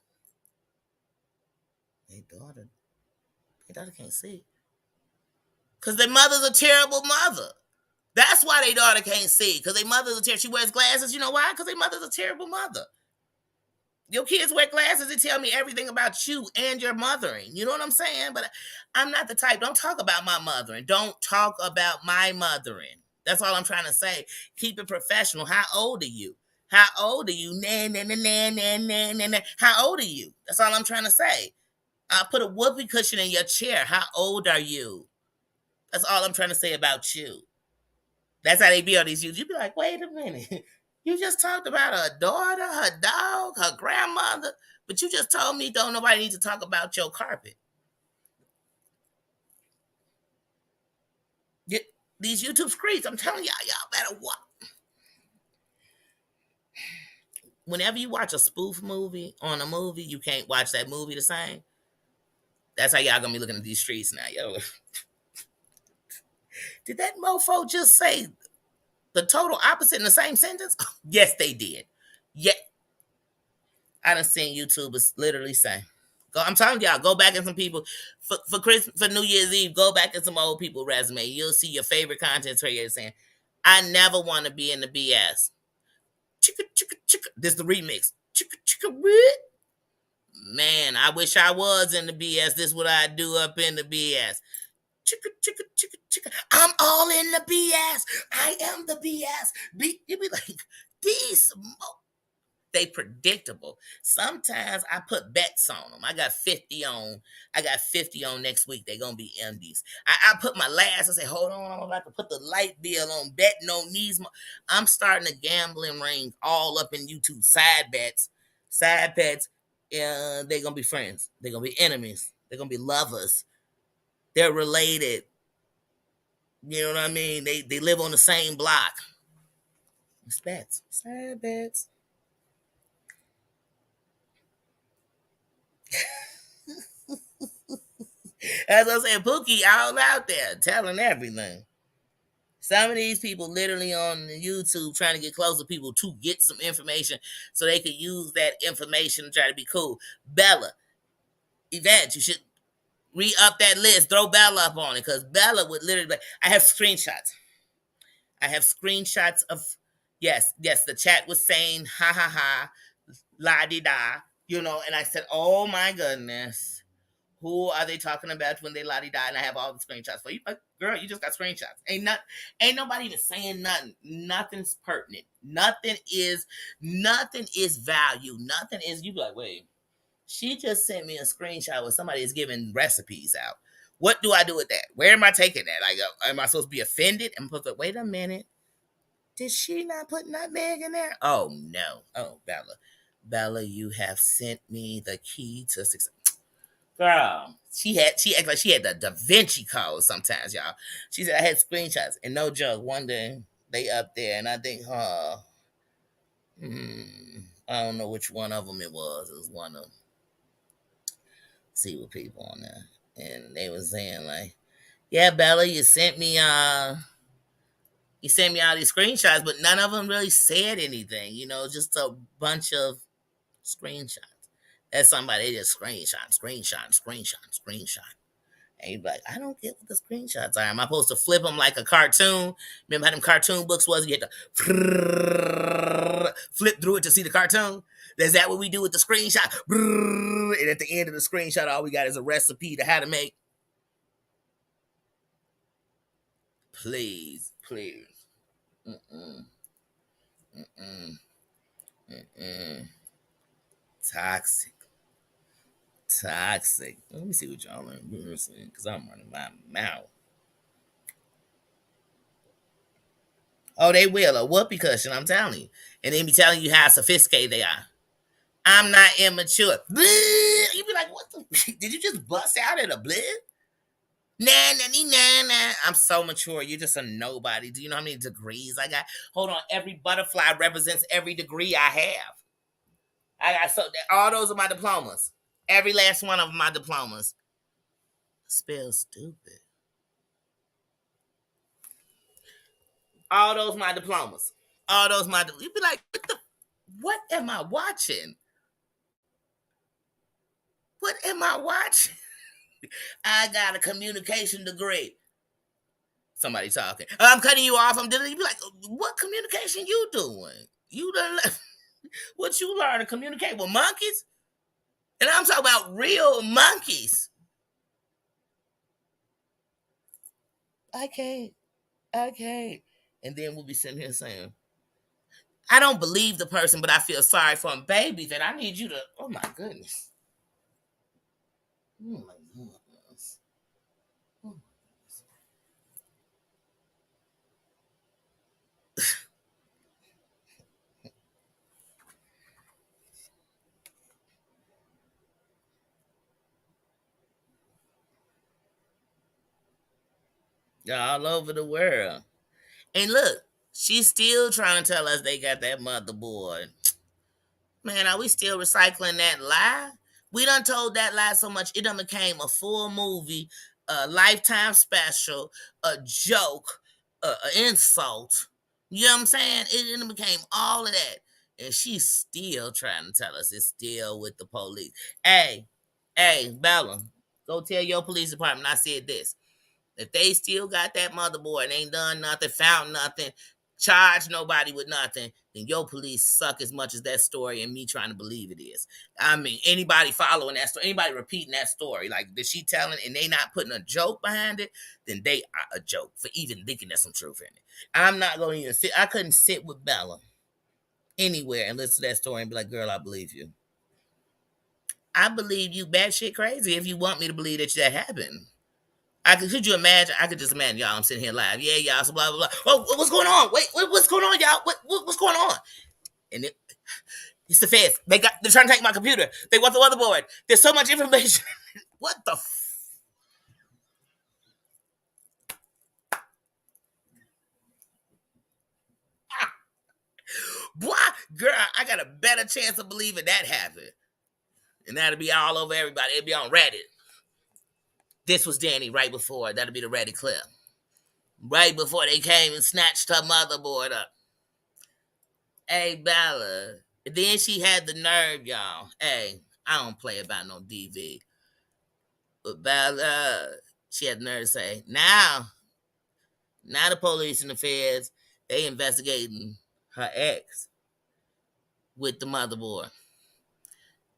Their daughter. Their daughter can't see. Because their mother's a terrible mother. That's why their daughter can't see. Because their mother's a terrible. She wears glasses. You know why? Because their mother's a terrible mother. Your kids wear glasses and tell me everything about you and your mothering. You know what I'm saying? But I'm not the type. Don't talk about my mothering. Don't talk about my mothering. That's all I'm trying to say. Keep it professional. How old are you? How old are you? Nah, nah, nah, nah, nah, nah, nah, nah. How old are you? That's all I'm trying to say. I put a whoopee cushion in your chair. How old are you? That's all I'm trying to say about you. That's how they be on these YouTubes. You be like, wait a minute. You just talked about her daughter, her dog, her grandmother, but you just told me don't nobody need to talk about your carpet. Get these YouTube screens. I'm telling y'all better watch. Whenever you watch a spoof movie on a movie, you can't watch that movie the same. That's how y'all gonna be looking at these streets now. Yo, did that mofo just say the total opposite in the same sentence? Yes, they did. Yeah, I done seen YouTubers literally say. I'm telling y'all, go back in some people for New Year's Eve. Go back in some old people resume. You'll see your favorite content creator saying, "I never want to be in the BS." Chicka chicka chicka. This is the remix. Chicka chicka. Man, I wish I was in the BS. This is what I do up in the BS. Chicka chicka chicka chicka. I'm all in the BS. I am the BS. You be like, these they predictable. Sometimes I put bets on them. I got 50 on. I got 50 on next week. They're gonna be MDs. I put my last. I say, hold on, I'm about to put the light bill on betting on these. I'm starting a gambling ring all up in YouTube. Side bets. Side bets. They're gonna be friends. They're gonna be enemies. They're gonna be lovers. They're related. You know what I mean? They live on the same block. It's bets. Side bets. As I said, Pookie all out there telling everything. Some of these people literally on YouTube trying to get close to people to get some information so they could use that information to try to be cool. Bella, Yvette, you should re-up that list. Throw Bella up on it because Bella would literally. I have screenshots. I have screenshots of yes, the chat was saying ha ha ha, la di da, and I said, oh my goodness. Who are they talking about when they la di da? And I have all the screenshots for you. Girl, you just got screenshots. Ain't nobody even saying nothing. Nothing's pertinent. Nothing is value. Nothing is you be like, wait. She just sent me a screenshot where somebody is giving recipes out. What do I do with that? Where am I taking that? Like, am I supposed to be offended? I'm supposed to wait a minute. Did she not put nutmeg in there? Oh no. Oh, Bella. Bella, you have sent me the key to success. Girl, she acted like she had the Da Vinci Code sometimes, y'all. She said I had screenshots, and no joke, one day they up there, and I think, I don't know which one of them it was. It was one of see what people on there, and they was saying like, "Yeah, Bella, you sent me all these screenshots, but none of them really said anything. Just a bunch of screenshots." That's somebody they just screenshot. And you be like, I don't get what the screenshots are. Am I supposed to flip them like a cartoon? Remember how them cartoon books was? You had to flip through it to see the cartoon. Is that what we do with the screenshot? And at the end of the screenshot, all we got is a recipe to how to make. Please. Mm-mm. Mm-mm. Mm-mm. Toxic. Let me see what y'all are saying because I'm running my mouth. Oh, they will. A whoopee cushion, I'm telling you. And they be telling you how sophisticated they are. I'm not immature. You be like, what the? Did you just bust out at a blitz? Nah, nah, nah, nah, nah. I'm so mature. You're just a nobody. Do you know how many degrees I got? Hold on. Every butterfly represents every degree I have. I got so all those are my diplomas. Every last one of my diplomas. Spell stupid. All those my diplomas. All those my. You'd be like, what am I watching? What am I watching? I got a communication degree. Somebody talking. I'm cutting you off. I'm doing. You be like, what communication you doing? You done. What you learn to communicate with monkeys? And I'm talking about real monkeys. I can't. I can't. And then we'll be sitting here saying, I don't believe the person, but I feel sorry for him. Baby, that I need you to. Oh my goodness. Oh my goodness. Oh. They're all over the world. And look, she's still trying to tell us they got that motherboard. Man, are we still recycling that lie? We done told that lie so much it done became a full movie, a lifetime special, a joke, an insult. You know what I'm saying? It done became all of that. And she's still trying to tell us it's still with the police. Hey, hey, Bella, go tell your police department I said this. If they still got that motherboard and ain't done nothing, found nothing, charged nobody with nothing, then your police suck as much as that story and me trying to believe it is. I mean, anybody following that story, anybody repeating that story, like is she telling and they not putting a joke behind it, then they are a joke for even thinking there's some truth in it. I'm not going to even sit. I couldn't sit with Bella anywhere and listen to that story and be like, girl, I believe you. I believe you batshit crazy if you want me to believe that happened. Could you imagine? I could just imagine y'all. I'm sitting here live. Yeah, y'all. So blah blah blah. Oh, what's going on? Wait, what's going on, y'all? What's going on? And it's the feds. They're trying to take my computer. They want the motherboard. There's so much information. What the? Boy, girl, I got a better chance of believing that happened, and that'll be all over everybody. It'll be on Reddit. This was Danny right before. That'll be the Reddit clip. Right before they came and snatched her motherboard up. Hey, Bella. Then she had the nerve, y'all. Hey, I don't play about no DV. But Bella, she had the nerve to say, now the police and the feds, they investigating her ex with the motherboard.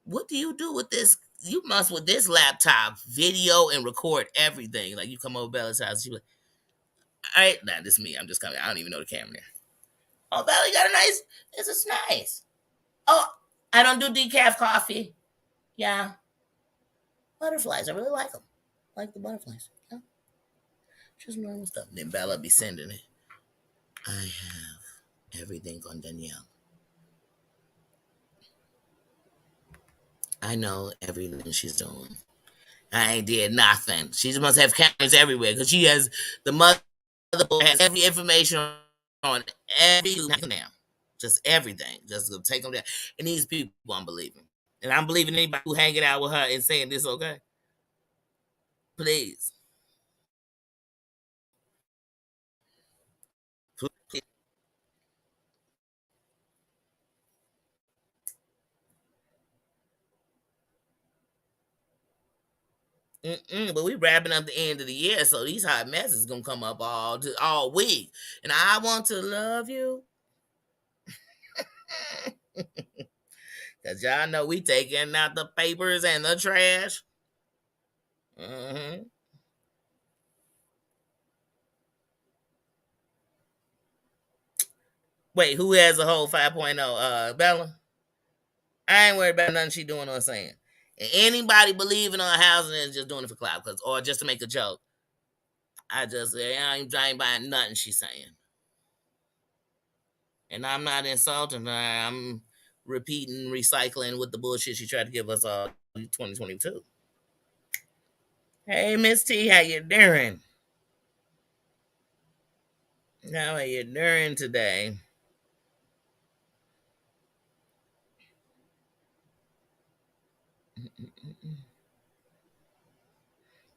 What do you do with this? You must with this laptop video and record everything. Like you come over Bella's house, she like, all right, nah, this is me. I'm just coming. I don't even know the camera. Oh, Bella, you got a nice. This is nice. Oh, I don't do decaf coffee. Yeah, butterflies. I really like them. I like the butterflies. Yeah, just normal stuff. Then Bella be sending it. I have everything on Danielle. I know everything she's doing. I ain't did nothing. She must have cameras everywhere because she has the mother has every information on every now. Just everything. Just to take them down. And these people I'm believing. And I'm believing anybody who hanging out with her and saying this okay. Please. Please. But we wrapping up the end of the year, so these hot messes gonna come up all week. And I want to love you. Cause y'all know we taking out the papers and the trash. hmm Wait, who has a whole 5.0? Bella? I ain't worried about nothing she doing or saying. And anybody believing on housing is just doing it for clout, or just to make a joke. I ain't buying nothing she's saying. And I'm not insulting her. I'm repeating, recycling with the bullshit she tried to give us all 2022. Hey, Miss T, how you doing? How are you doing today?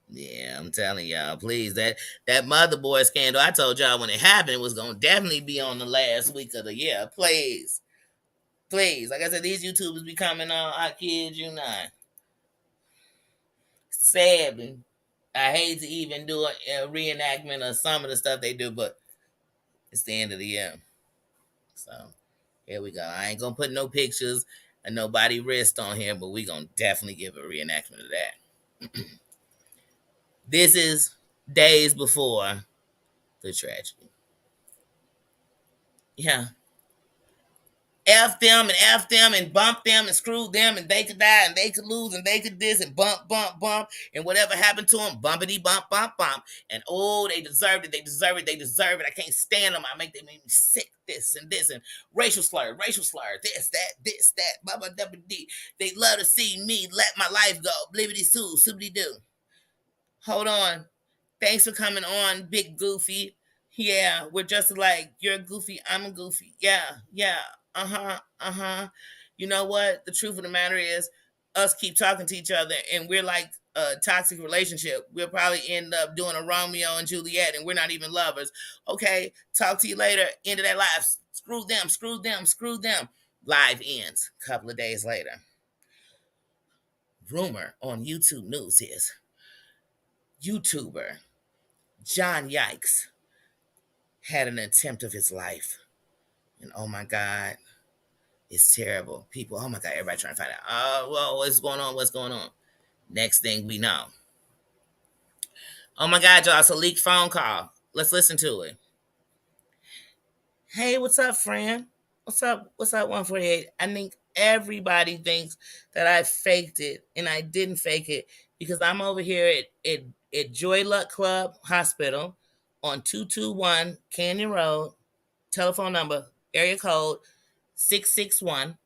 Yeah, I'm telling y'all, please. That motherboard scandal, I told y'all when it happened, was gonna definitely be on the last week of the year. Please, please. Like I said, these YouTubers be coming on. I kid you not. Sadly, I hate to even do a reenactment of some of the stuff they do, but it's the end of the year. So here we go. I ain't gonna put no pictures of nobody wrist on here, but we gonna definitely give a reenactment of that. This is days before the tragedy. Yeah. F them and bump them and screw them and they could die and they could lose and they could this and bump, bump, bump and whatever happened to them, bumpity bump, bump, bump. And oh, they deserved it, they deserve it, they deserve it. I can't stand them. They make me sick, this and racial slur, this, that, blah, blah, blah, blah, dee. They love to see me let my life go. Blibbity soo, soobity doo. Hold on. Thanks for coming on, Big Goofy. Yeah, we're just like you're goofy, I'm a goofy. Yeah, yeah. Uh-huh. Uh-huh. You know what? The truth of the matter is us keep talking to each other and we're like a toxic relationship. We'll probably end up doing a Romeo and Juliet and we're not even lovers. Okay, talk to you later. End of that live. Screw them, screw them, screw them. Live ends a couple of days later. Rumor on YouTube News is YouTuber John Yikes had an attempt of his life. And oh my God, it's terrible. People, oh my God, everybody trying to find out. Oh, well, what's going on? What's going on? Next thing we know. Oh my God, y'all, it's a leaked phone call. Let's listen to it. Hey, what's up, friend? What's up? What's up, 148? I think everybody thinks that I faked it, and I didn't fake it because I'm over here at Joy Luck Club Hospital on 221 Canyon Road. Telephone number, area code 661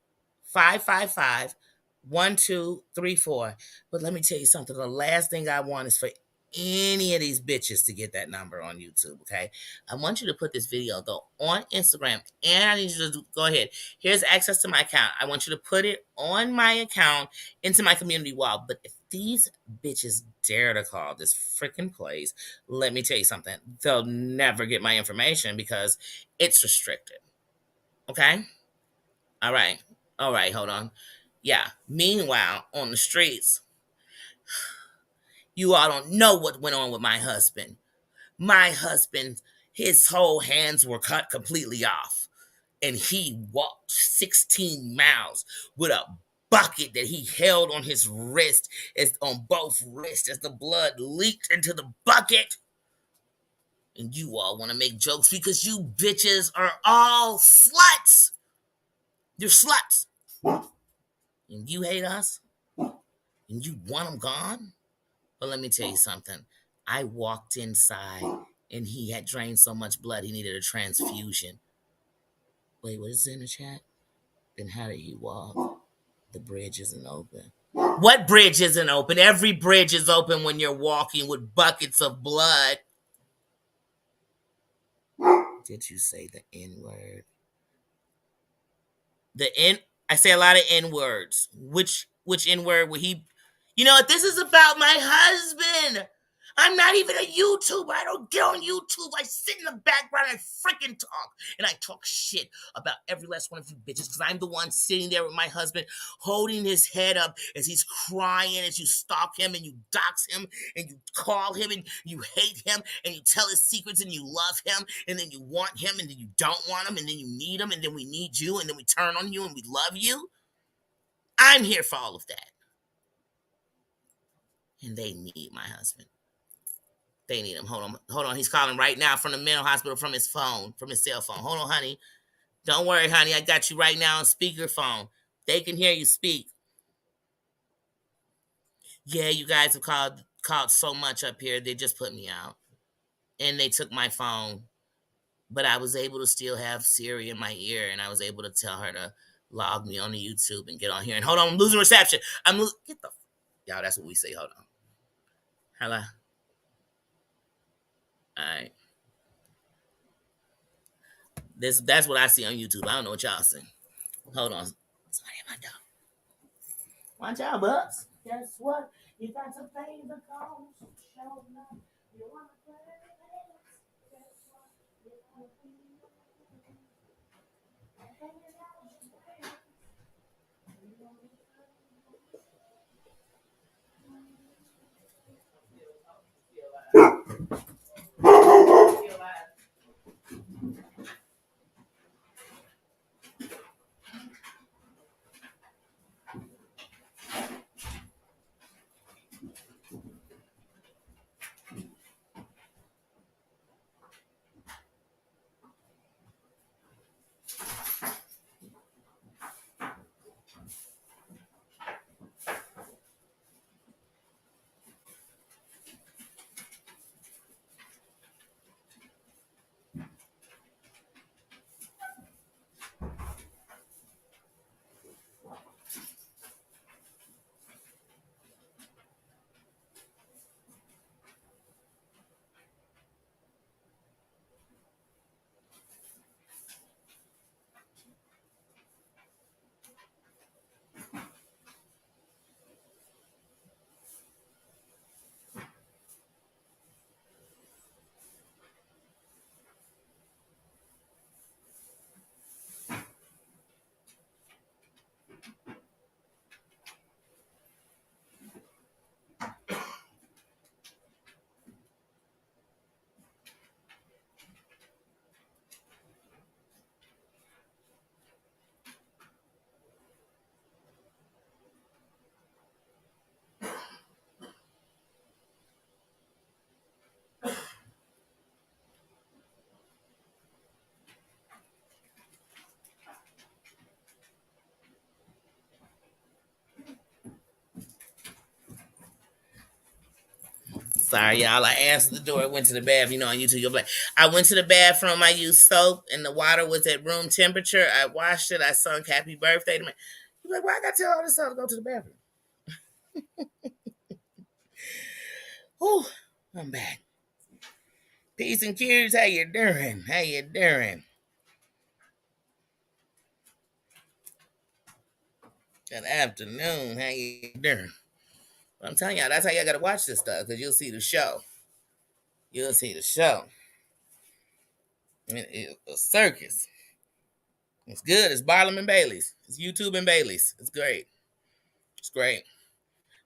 555 1234. But let me tell you something. The last thing I want is for any of these bitches to get that number on YouTube, okay? I want you to put this video, though, on Instagram, and I need you to go ahead. Here's access to my account. I want you to put it on my account into my community wall. But if these bitches dare to call this freaking place, let me tell you something. They'll never get my information because it's restricted, okay? All right. All right, hold on. Yeah. Meanwhile, on the streets, you all don't know what went on with my husband. My husband, his whole hands were cut completely off. And he walked 16 miles with a bucket that he held on his wrist, as on both wrists, as the blood leaked into the bucket. And you all want to make jokes because you bitches are all sluts. You're sluts. And you hate us? And you want them gone? But let me tell you something. I walked inside and he had drained so much blood he needed a transfusion. Wait, what is in the chat? Then how did he walk? The bridge isn't open. What bridge isn't open? Every bridge is open when you're walking with buckets of blood. Did you say the N word? The N I say a lot of N words. Which N word would he? You know what? This is about my husband. I'm not even a YouTuber. I don't get on YouTube. I sit in the background and freaking talk. And I talk shit about every last one of you bitches because I'm the one sitting there with my husband holding his head up as he's crying as you stalk him and you dox him and you call him and you hate him and you tell his secrets and you love him and then you want him and then you don't want him and then you need him and then we need you and then we turn on you and we love you. I'm here for all of that. And they need my husband. They need him. Hold on. He's calling right now from the mental hospital from his phone, from his cell phone. Hold on, honey. Don't worry, honey. I got you right now on speakerphone. They can hear you speak. Yeah, you guys have called so much up here. They just put me out, and they took my phone. But I was able to still have Siri in my ear, and I was able to tell her to log me on the YouTube and get on here. And hold on, I'm losing reception. Get the y'all. That's what we say. Hold on. Hello. All right. That's what I see on YouTube. I don't know what y'all see. Hold on. Somebody at my door. Watch out, Bubs. Guess what? You got to pay the cost. Show love. You want to play? Guess what? You gotta Sorry, y'all. I answered the door. Went to the bathroom. You know, on YouTube, you'll be like, I went to the bathroom. I used soap, and the water was at room temperature. I washed it. I sung happy birthday to me. You're like, why I got to tell all this stuff to go to the bathroom? Whew, I'm back. Peace and cures. How you doing? How you doing? Good afternoon. How you doing? I'm telling y'all, that's how y'all got to watch this stuff, because you'll see the show. You'll see the show. I mean, it's a circus. It's good. It's Barnum and Bailey's. It's YouTube and Bailey's. It's great. It's great.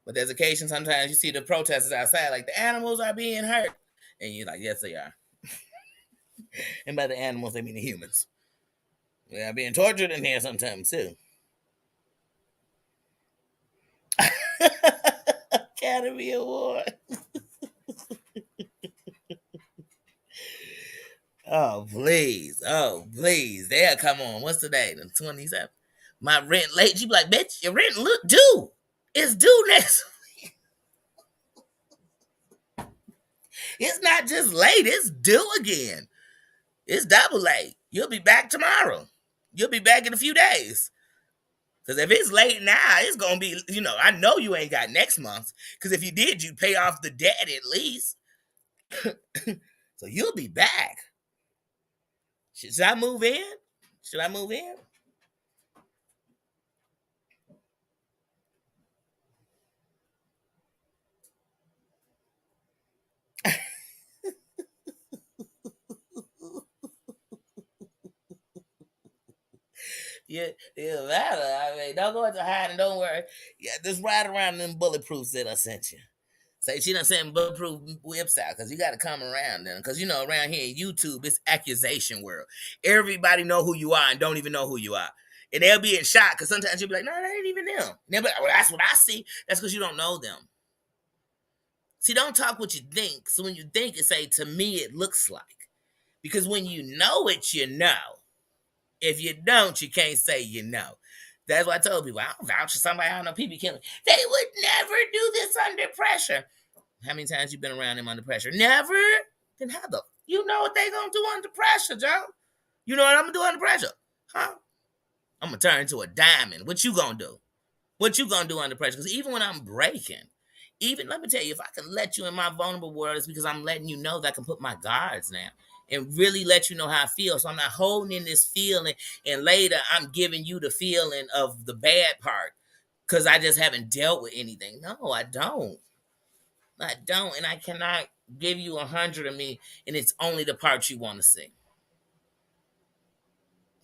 But there's occasions sometimes you see the protesters outside, like the animals are being hurt. And you're like, yes, they are. And by the animals, they mean the humans. They are being tortured in here sometimes, too. Academy Award. Oh, please. Oh, please. They'll come on. What's the day? The 27th. My rent late. You be like, bitch, your rent look due. It's due next. It's not just late. It's due again. It's double late. You'll be back tomorrow. You'll be back in a few days. Because if it's late now, it's going to be, I know you ain't got next month. Because if you did, you'd pay off the debt at least. So you'll be back. Should I move in? Should I move in? Yeah, it matter. I mean, don't go into hiding. Don't worry. Yeah, just ride around them bulletproofs that I sent you. Say she done sent bulletproof whips out because you got to come around them. Because around here in YouTube, it's accusation world. Everybody know who you are and don't even know who you are. And they'll be in shock because sometimes you'll be like, no, that ain't even them. And they'll be like, well, that's what I see. That's because you don't know them. See, don't talk what you think. So when you think it, say, to me, it looks like. Because when you know it, you know. If you don't, you can't say you know. That's what I told people. I don't vouch for somebody I don't know. People killing. They would never do this under pressure. How many times you been around them under pressure? Never. Then how the? You know what they gonna do under pressure, Joe? You know what I'm gonna do under pressure? Huh? I'm gonna turn into a diamond. What you gonna do? What you gonna do under pressure? Because even when I'm breaking, Even let me tell you, if I can let you in my vulnerable world, it's because I'm letting you know that I can put my guards down and really let you know how I feel. So I'm not holding in this feeling, and later I'm giving you the feeling of the bad part because I just haven't dealt with anything. No, I don't. I don't, and I cannot give you 100 of me, and it's only the parts you want to see.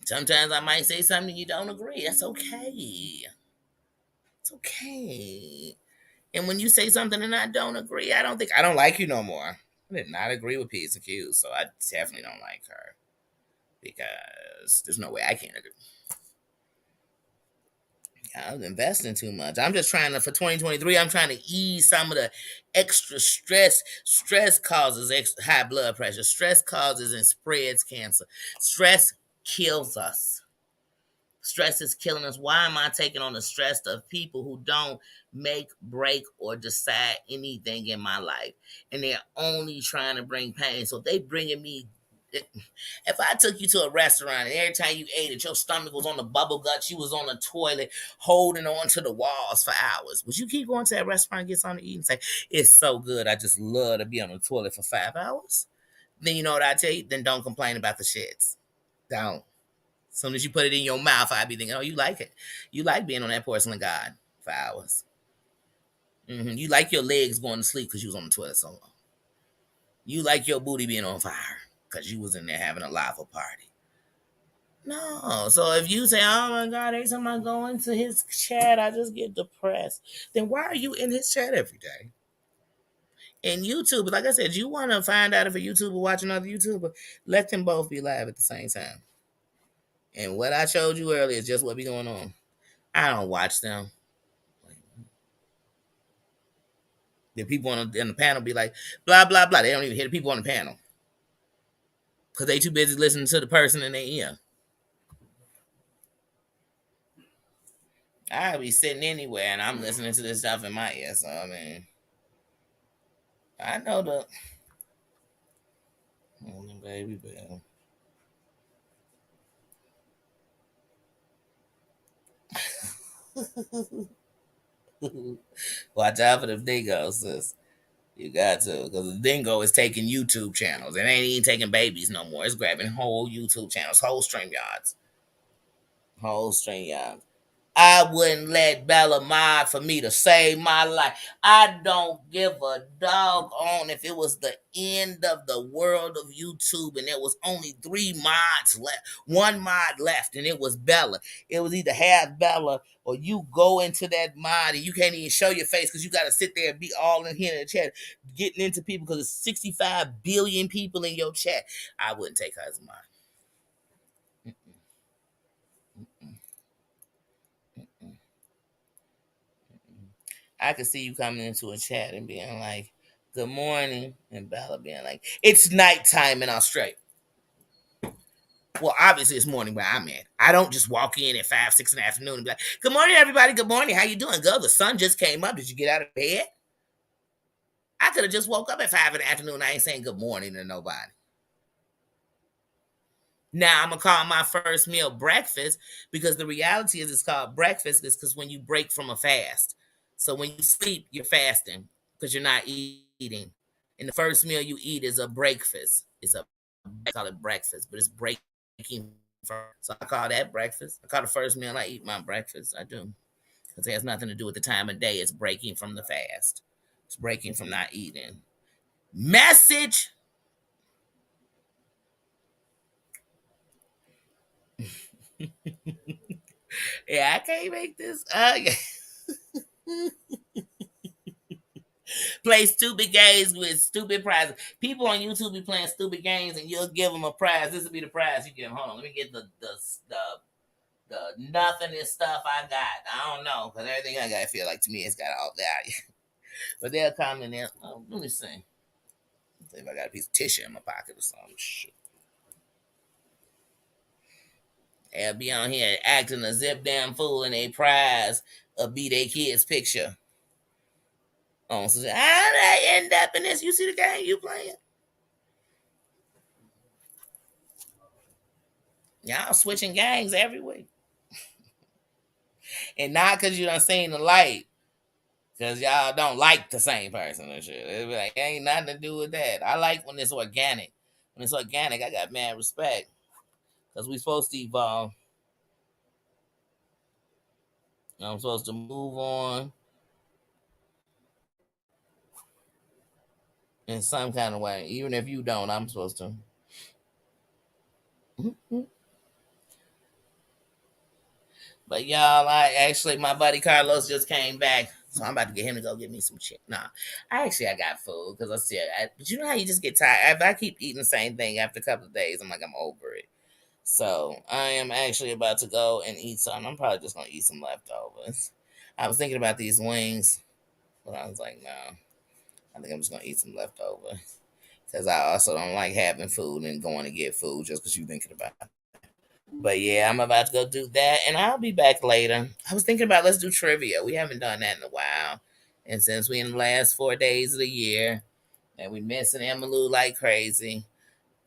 Sometimes I might say something you don't agree. That's okay. It's okay. And when you say something and I don't agree, I don't like you no more. I did not agree with Pizza Q, so I definitely don't like her because there's no way I can't agree. I was investing too much. I'm just trying to for 2023. I'm trying to ease some of the extra stress. Stress causes high blood pressure. Stress causes and spreads cancer. Stress kills us. Stress is killing us. Why am I taking on the stress of people who don't make, break, or decide anything in my life? And they're only trying to bring pain. So they bringing me. If I took you to a restaurant and every time you ate it, your stomach was on the bubble guts, you was on the toilet holding on to the walls for hours, would you keep going to that restaurant and get something to eat and say, it's so good, I just love to be on the toilet for 5 hours? Then you know what I tell you? Then don't complain about the shits. Don't. As soon as you put it in your mouth, I'd be thinking, oh, you like it. You like being on that porcelain god for hours. You like your legs going to sleep because you was on the toilet so long. You like your booty being on fire because you was in there having a lava party. No. So if you say, oh my God, every time I go into his chat, I just get depressed, then why are you in his chat every day? And YouTube, like I said, you want to find out if a YouTuber watch another YouTuber, let them both be live at the same time. And what I showed you earlier is just what be going on. I don't watch them. The people on the panel be like, blah, blah, blah. They don't even hear the people on the panel because they too busy listening to the person in their ear. I be sitting anywhere and I'm listening to this stuff in my ear. So, I mean, I know the. Baby bell. Watch out for the dingoes, sis. You got to, because the dingo is taking YouTube channels. It ain't even taking babies no more. It's grabbing whole YouTube channels, whole stream yards, whole stream yards. I wouldn't let Bella mod for me to save my life. I don't give a dog on if it was the end of the world of YouTube and there was only 3 mods left, 1 mod left, and it was Bella. It was either have Bella or you go into that mod and you can't even show your face because you got to sit there and be all in here in the chat, getting into people because there's 65 billion people in your chat. I wouldn't take her as a mod. I could see you coming into a chat and being like, good morning, and Bella being like, it's nighttime in Australia. Well, obviously it's morning where I'm at. I don't just walk in at 5, 6 in the afternoon and be like, good morning, everybody. Good morning. How you doing? Girl, the sun just came up. Did you get out of bed? I could have just woke up at 5 in the afternoon. I ain't saying good morning to nobody. Now I'm gonna call my first meal breakfast because the reality is it's called breakfast is because when you break from a fast. So when you sleep, you're fasting because you're not eating. And the first meal you eat is a breakfast. I call it breakfast, but it's breaking from. So I call that breakfast. I call the first meal I eat my breakfast. I do because it has nothing to do with the time of day. It's breaking from the fast. It's breaking from not eating. Message. Yeah, I can't make this. Play stupid games with stupid prizes. People on YouTube be playing stupid games, and you'll give them a prize. This will be the prize you give them. Hold on, let me get the nothingness stuff I got. I don't know because everything I got, I feel like to me, it's got all value. But they'll come in there. Oh, let me see. Let's see if I got a piece of tissue in my pocket or something. Shit. They'll be on here acting a zip damn fool, and they prize a be their kid's picture. Oh, so how did I end up in this? You see the game you playing? Y'all switching gangs every week. And not because you done seen the light. Cause y'all don't like the same person and shit. It be like, ain't nothing to do with that. I like when it's organic. When it's organic, I got mad respect. Cause we supposed to evolve. I'm supposed to move on in some kind of way. Even if you don't, I'm supposed to. But y'all, I actually my buddy Carlos just came back, so I'm about to get him to go get me some shit. Nah, I got food because but you know how you just get tired. If I keep eating the same thing after a couple of days, I'm like I'm over it. So I am actually about to go and eat something. I'm probably just gonna eat some leftovers. I was thinking about these wings, but I was like, no, I think I'm just gonna eat some leftovers because I also don't like having food and going to get food just because you're thinking about it. But yeah, I'm about to go do that, and I'll be back later. I was thinking about let's do trivia. We haven't done that in a while, and since we in the last 4 days of the year, and we missing Emmylou like crazy,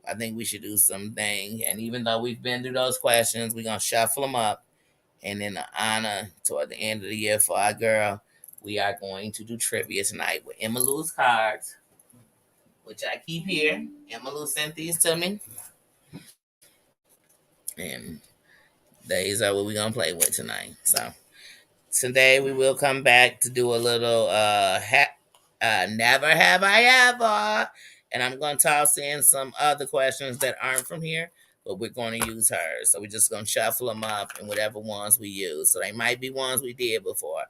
I think we should do something. And even though we've been through those questions, we're gonna shuffle them up, and in the honor toward the end of the year for our girl, we are going to do trivia tonight with Emmylou's cards, which I keep here. Emmylou sent these to me, and these are what we're gonna play with tonight. So today we will come back to do a little never have I ever, and I'm gonna toss in some other questions that aren't from here, but we're gonna use hers. So we're just gonna shuffle them up and whatever ones we use. So they might be ones we did before,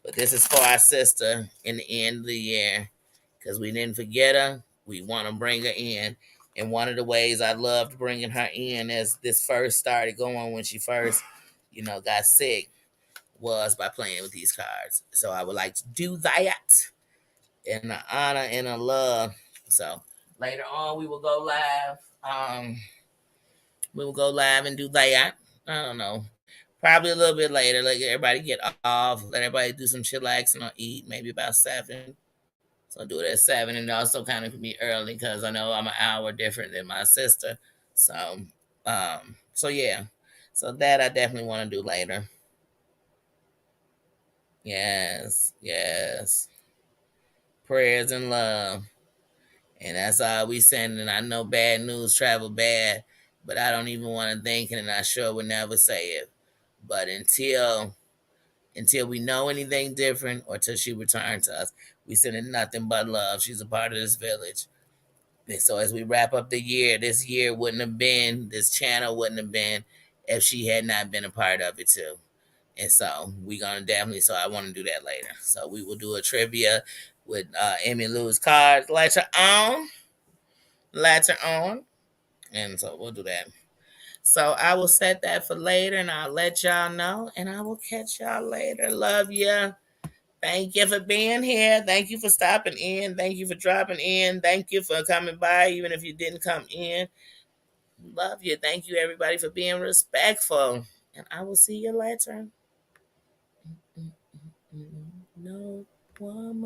but this is for our sister in the end of the year because we didn't forget her. We want to bring her in. And one of the ways I loved bringing her in as this first started going when she first, got sick was by playing with these cards. So I would like to do that in the honor and the love. So later on we will go live. We will go live and do that. I don't know. Probably a little bit later. Let everybody get off. Let everybody do some chillaxing or eat. Maybe about 7. So I'll do it at 7, and also kind of be early because I know I'm an hour different than my sister. So yeah. So that I definitely want to do later. Yes, yes. Prayers and love. And that's all we sending. I know bad news travel bad, but I don't even want to think it, and I sure would never say it. But until we know anything different or till she returns to us, we sending nothing but love. She's a part of this village. And so as we wrap up the year, this channel wouldn't have been if she had not been a part of it too. And so we gonna definitely. So I want to do that later. So we will do a trivia with Emmylou's cards later on, and so we'll do that. So I will set that for later, and I'll let y'all know, and I will catch y'all later. Love ya. Thank you for being here. Thank you for stopping in. Thank you for dropping in. Thank you for coming by, even if you didn't come in. Love you. Thank you, everybody, for being respectful. And I will see you later. No woman.